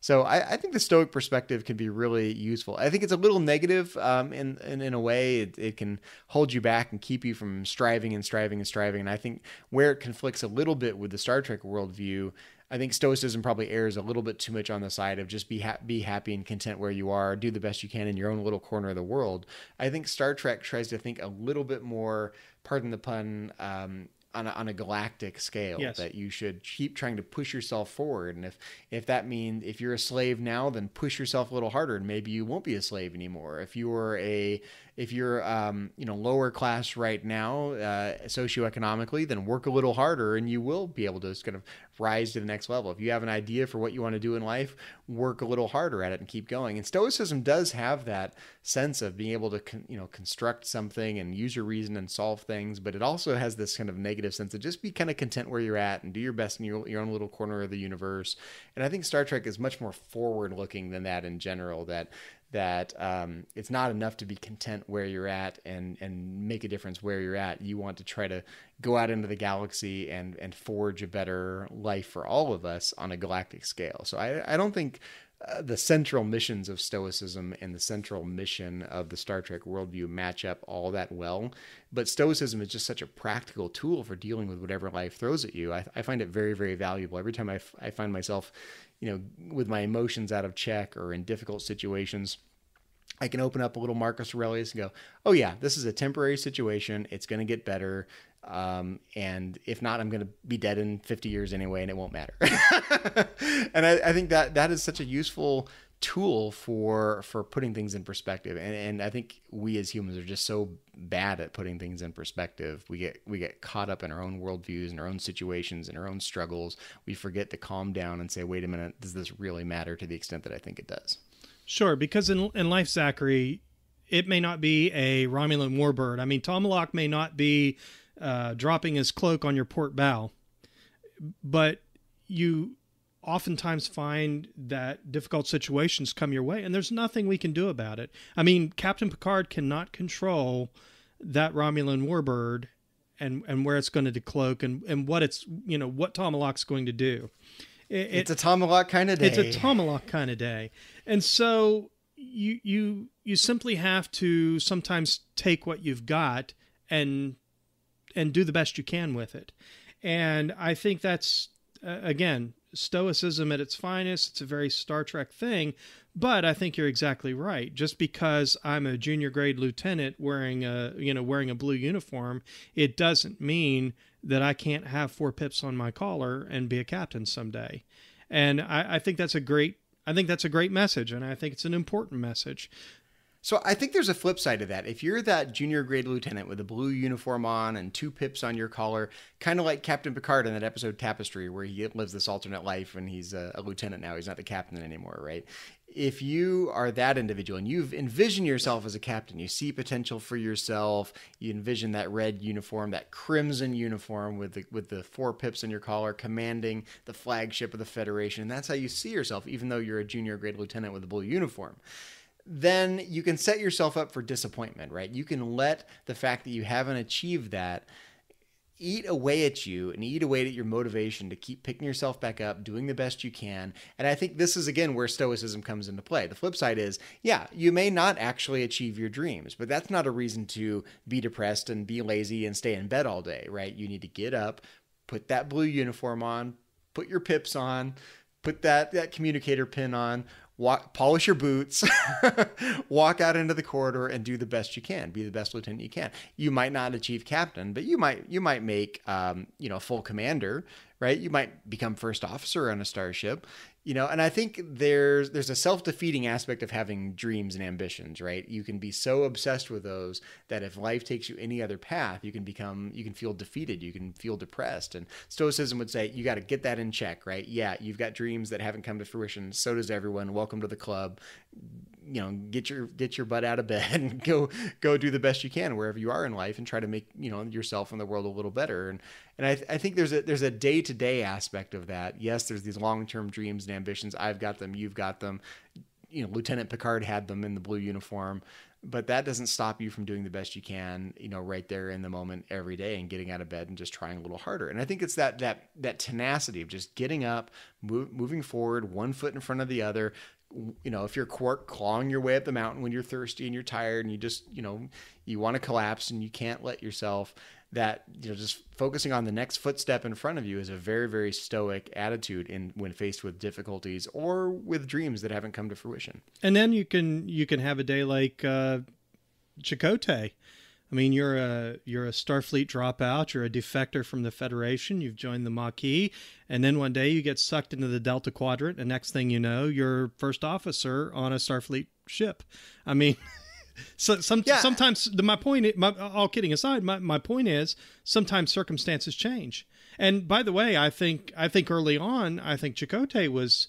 So I think the Stoic perspective can be really useful. I think it's a little negative in a way. It can hold you back and keep you from striving and striving and striving. And I think where it conflicts a little bit with the Star Trek worldview, I think Stoicism probably errs a little bit too much on the side of just be happy and content where you are, do the best you can in your own little corner of the world. I think Star Trek tries to think a little bit more, pardon the pun, on a galactic scale. Yes. That you should keep trying to push yourself forward. And if that means if you're a slave now, then push yourself a little harder and maybe you won't be a slave anymore. If you're lower class right now, socioeconomically, then work a little harder and you will be able to just kind of rise to the next level. If you have an idea for what you want to do in life, work a little harder at it and keep going. And Stoicism does have that sense of being able to construct something and use your reason and solve things, but it also has this kind of negative sense of just be kind of content where you're at and do your best in your own little corner of the universe. And I think Star Trek is much more forward looking than that in general, that it's not enough to be content where you're at and make a difference where you're at. You want to try to go out into the galaxy and forge a better life for all of us on a galactic scale. So I don't think the central missions of Stoicism and the central mission of the Star Trek worldview match up all that well. But Stoicism is just such a practical tool for dealing with whatever life throws at you. I find it very, very valuable. Every time I find myself, with my emotions out of check or in difficult situations, I can open up a little Marcus Aurelius and go, oh yeah, this is a temporary situation. It's going to get better. And if not, I'm going to be dead in 50 years anyway, and it won't matter. And I think that is such a useful tool for putting things in perspective. And I think we as humans are just so bad at putting things in perspective. We get caught up in our own worldviews and our own situations and our own struggles. We forget to calm down and say, wait a minute, does this really matter to the extent that I think it does? Sure, because in life, Zachary, it may not be a Romulan warbird. I mean, Tomalak may not be dropping his cloak on your port bow, but you oftentimes find that difficult situations come your way, and there's nothing we can do about it. I mean, Captain Picard cannot control that Romulan warbird and where it's going to decloak and what it's what Tomalak's going to do. It's a Tomalak kind of day. It's a Tomalak kind of day. And so you simply have to sometimes take what you've got and do the best you can with it. And I think that's, again, Stoicism at its finest. It's a very Star Trek thing, but I think you're exactly right. Just because I'm a junior grade lieutenant wearing a blue uniform, it doesn't mean that I can't have 4 pips on my collar and be a captain someday. And I think that's a great message, and I think it's an important message. So I think there's a flip side to that. If you're that junior grade lieutenant with a blue uniform on and 2 pips on your collar, kind of like Captain Picard in that episode Tapestry, where he lives this alternate life and he's a lieutenant now, he's not the captain anymore, right? If you are that individual and you've envisioned yourself as a captain, you see potential for yourself, you envision that red uniform, that crimson uniform with the 4 pips on your collar, commanding the flagship of the Federation, and that's how you see yourself, even though you're a junior grade lieutenant with a blue uniform. Then you can set yourself up for disappointment, right? You can let the fact that you haven't achieved that eat away at you and eat away at your motivation to keep picking yourself back up, doing the best you can. And I think this is, again, where Stoicism comes into play. The flip side is, yeah, you may not actually achieve your dreams, but that's not a reason to be depressed and be lazy and stay in bed all day, right? You need to get up, put that blue uniform on, put your pips on, put that communicator pin on, polish your boots, walk out into the corridor and do the best you can. Be the best lieutenant you can. You might not achieve captain, but you might make full commander, right? You might become first officer on a starship, and I think there's a self-defeating aspect of having dreams and ambitions, right? You can be so obsessed with those that if life takes you any other path, you can feel defeated, you can feel depressed. And Stoicism would say, you got to get that in check, right? Yeah, you've got dreams that haven't come to fruition. So does everyone. Welcome to the club. get your butt out of bed and go do the best you can wherever you are in life and try to make, yourself and the world a little better. And I think there's a day-to-day aspect of that. Yes, there's these long-term dreams and ambitions. I've got them. You've got them. Lieutenant Picard had them in the blue uniform, but that doesn't stop you from doing the best you can, right there in the moment every day and getting out of bed and just trying a little harder. And I think it's that tenacity of just getting up, moving forward, one foot in front of the other. If you're Quark, clawing your way up the mountain when you're thirsty and you're tired and you just, you want to collapse and you can't let yourself, that, just focusing on the next footstep in front of you is a very, very stoic attitude when faced with difficulties or with dreams that haven't come to fruition. And then you can have a day like Chakotay. I mean, you're a Starfleet dropout. You're a defector from the Federation. You've joined the Maquis, and then one day you get sucked into the Delta Quadrant, and next thing you know, you're first officer on a Starfleet ship. I mean, sometimes my point. All kidding aside, my point is sometimes circumstances change. And by the way, I think early on, I think Chakotay was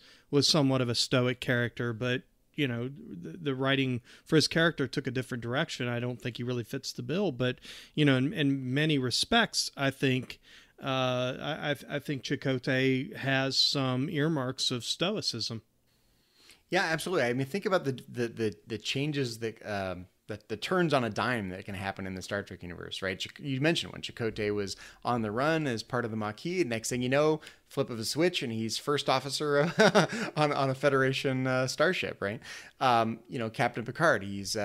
somewhat of a stoic character, but the writing for his character took a different direction. I don't think he really fits the bill, but in many respects, I think I think Chakotay has some earmarks of stoicism. Yeah, absolutely. I mean, think about the changes that the turns on a dime that can happen in the Star Trek universe, right? You mentioned when Chakotay was on the run as part of the Maquis. Next thing you know, flip of a switch, and he's first officer on a Federation starship, right? Captain Picard, he's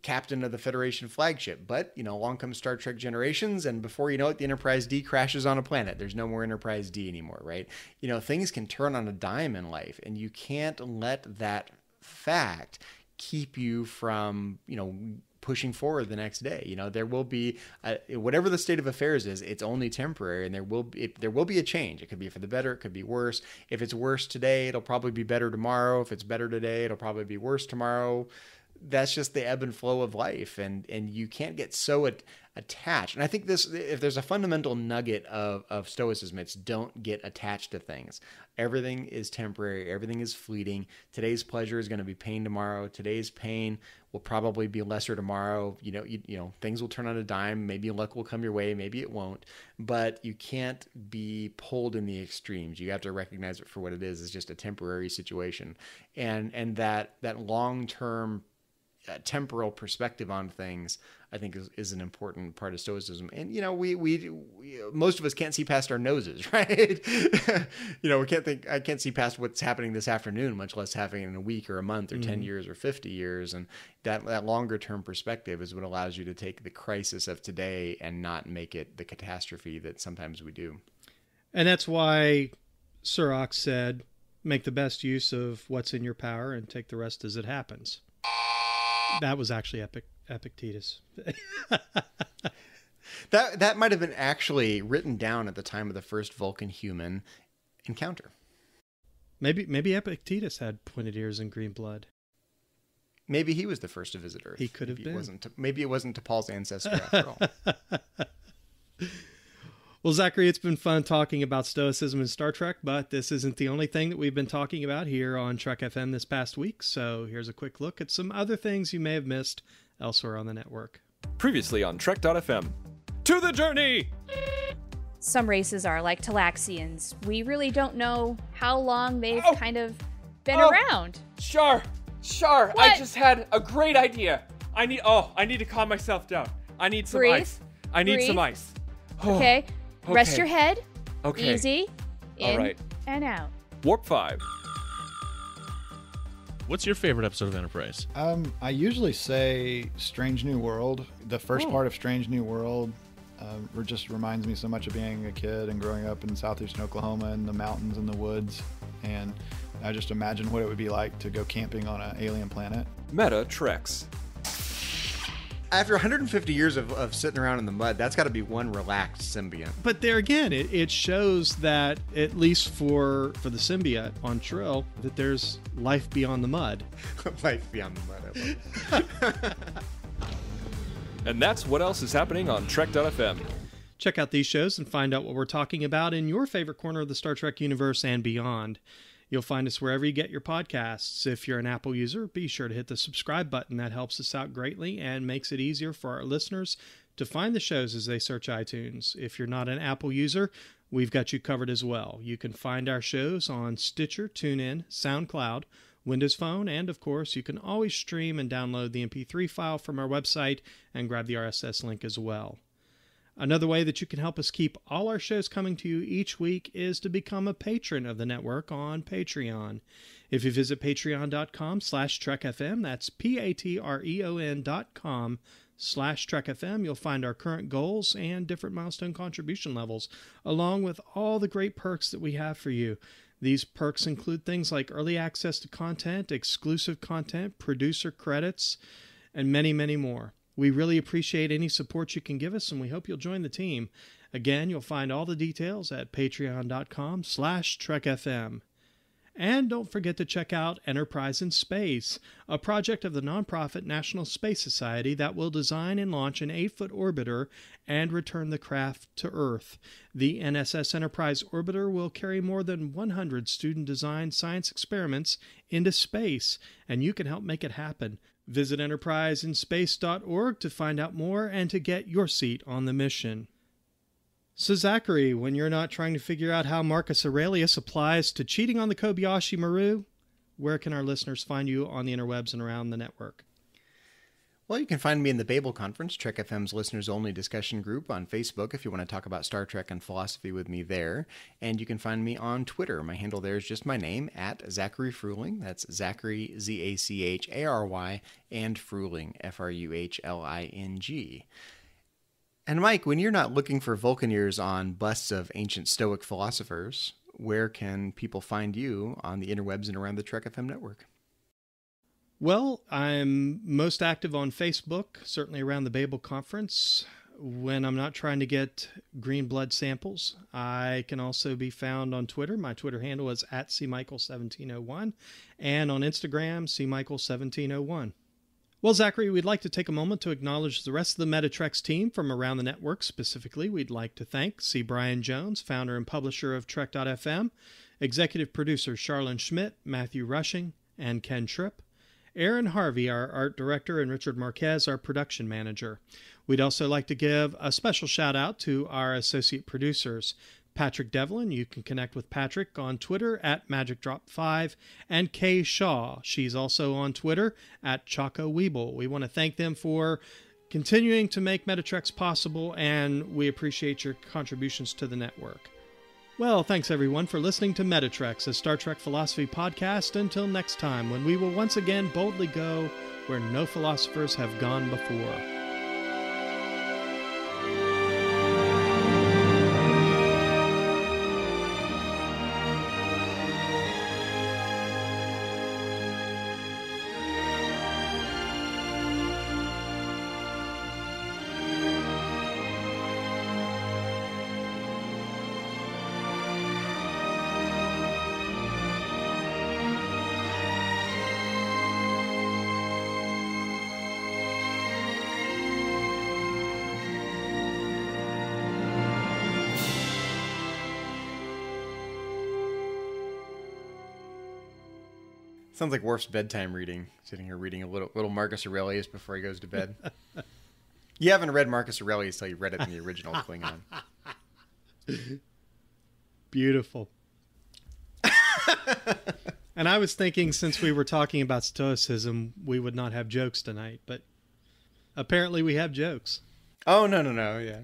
captain of the Federation flagship. But, along comes Star Trek Generations, and before you know it, the Enterprise D crashes on a planet. There's no more Enterprise D anymore, right? Things can turn on a dime in life, and you can't let that fact keep you from, pushing forward the next day. There will be whatever the state of affairs is, it's only temporary, and there will be a change. It could be for the better, it could be worse. If it's worse today, it'll probably be better tomorrow. If it's better today, it'll probably be worse tomorrow. That's just the ebb and flow of life, and you can't get so attached. And I think if there's a fundamental nugget of stoicism, it's don't get attached to things. Everything is temporary. Everything is fleeting. Today's pleasure is going to be pain tomorrow. Today's pain will probably be lesser tomorrow. Things will turn on a dime. Maybe luck will come your way. Maybe it won't. But you can't be pulled in the extremes. You have to recognize it for what it is. It's just a temporary situation, and that long-term temporal perspective on things, I think is an important part of stoicism. And we most of us can't see past our noses, right? I can't see past what's happening this afternoon, much less happening in a week or a month or 10 years or 50 years. And that longer term perspective is what allows you to take the crisis of today and not make it the catastrophe that sometimes we do. And that's why Sirach said, make the best use of what's in your power and take the rest as it happens. That was actually Epictetus. That might have been actually written down at the time of the first Vulcan-human encounter. Maybe Epictetus had pointed ears and green blood. Maybe he was the first to visit Earth. He could have been. Maybe it wasn't T'Pol's ancestor after all. Well, Zachary, it's been fun talking about stoicism in Star Trek, but this isn't the only thing that we've been talking about here on Trek.fm this past week. So here's a quick look at some other things you may have missed elsewhere on the network. Previously on Trek.fm. To the journey! Some races are like Talaxians. We really don't know how long they've kind of been around. Sure. What? I just had a great idea. I need to calm myself down. I need some ice. I need some ice. Okay. Rest your head. Okay. Easy. In all right. And out. Warp 5. What's your favorite episode of Enterprise? I usually say Strange New World. The first part of Strange New World just reminds me so much of being a kid and growing up in southeastern Oklahoma in the mountains and the woods. And I just imagine what it would be like to go camping on an alien planet. Meta Treks. After 150 years of sitting around in the mud, that's got to be one relaxed symbiont. But there again, it shows that, at least for the symbiote on Trill, that there's life beyond the mud. Life beyond the mud. And that's what else is happening on Trek.fm. Check out these shows and find out what we're talking about in your favorite corner of the Star Trek universe and beyond. You'll find us wherever you get your podcasts. If you're an Apple user, be sure to hit the subscribe button. That helps us out greatly and makes it easier for our listeners to find the shows as they search iTunes. If you're not an Apple user, we've got you covered as well. You can find our shows on Stitcher, TuneIn, SoundCloud, Windows Phone, and of course, you can always stream and download the MP3 file from our website and grab the RSS link as well. Another way that you can help us keep all our shows coming to you each week is to become a patron of the network on Patreon. If you visit patreon.com/TrekFM, that's patreon.com/TrekFM, you'll find our current goals and different milestone contribution levels, along with all the great perks that we have for you. These perks include things like early access to content, exclusive content, producer credits, and many, many more. We really appreciate any support you can give us, and we hope you'll join the team. Again, you'll find all the details at patreon.com/TrekFM. And don't forget to check out Enterprise in Space, a project of the nonprofit National Space Society that will design and launch an 8-foot orbiter and return the craft to Earth. The NSS Enterprise orbiter will carry more than 100 student-designed science experiments into space, and you can help make it happen. Visit enterpriseinspace.org to find out more and to get your seat on the mission. So Zachary, when you're not trying to figure out how Marcus Aurelius applies to cheating on the Kobayashi Maru, where can our listeners find you on the interwebs and around the network? Well, you can find me in the Babel Conference, Trek FM's listeners-only discussion group on Facebook if you want to talk about Star Trek and philosophy with me there. And you can find me on Twitter. My handle there is just my name, at Zachary Fruhling. That's Zachary, Z-A-C-H-A-R-Y, and Fruhling, F-R-U-H-L-I-N-G. And Mike, when you're not looking for Vulcaneers on busts of ancient Stoic philosophers, where can people find you on the interwebs and around the Trek FM network? Well, I'm most active on Facebook, certainly around the Babel Conference. When I'm not trying to get green blood samples, I can also be found on Twitter. My Twitter handle is at cmichael1701, and on Instagram, cmichael1701. Well, Zachary, we'd like to take a moment to acknowledge the rest of the Metatrex team from around the network. Specifically, we'd like to thank C. Brian Jones, founder and publisher of Trek.fm, executive producers Charlene Schmidt, Matthew Rushing, and Ken Tripp, Aaron Harvey, our art director, and Richard Marquez, our production manager. We'd also like to give a special shout out to our associate producers, Patrick Devlin. You can connect with Patrick on Twitter at MagicDrop5, and Kay Shaw. She's also on Twitter at Choco Weeble. We want to thank them for continuing to make Metatrex possible, and we appreciate your contributions to the network. Well, thanks everyone for listening to Metatrex, a Star Trek philosophy podcast. Until next time, when we will once again boldly go where no philosophers have gone before. Sounds like Worf's bedtime reading, sitting here reading a little Marcus Aurelius before he goes to bed. You haven't read Marcus Aurelius until you read it in the original Klingon. Beautiful. And I was thinking, since we were talking about Stoicism, we would not have jokes tonight, but apparently we have jokes. Oh, no, yeah.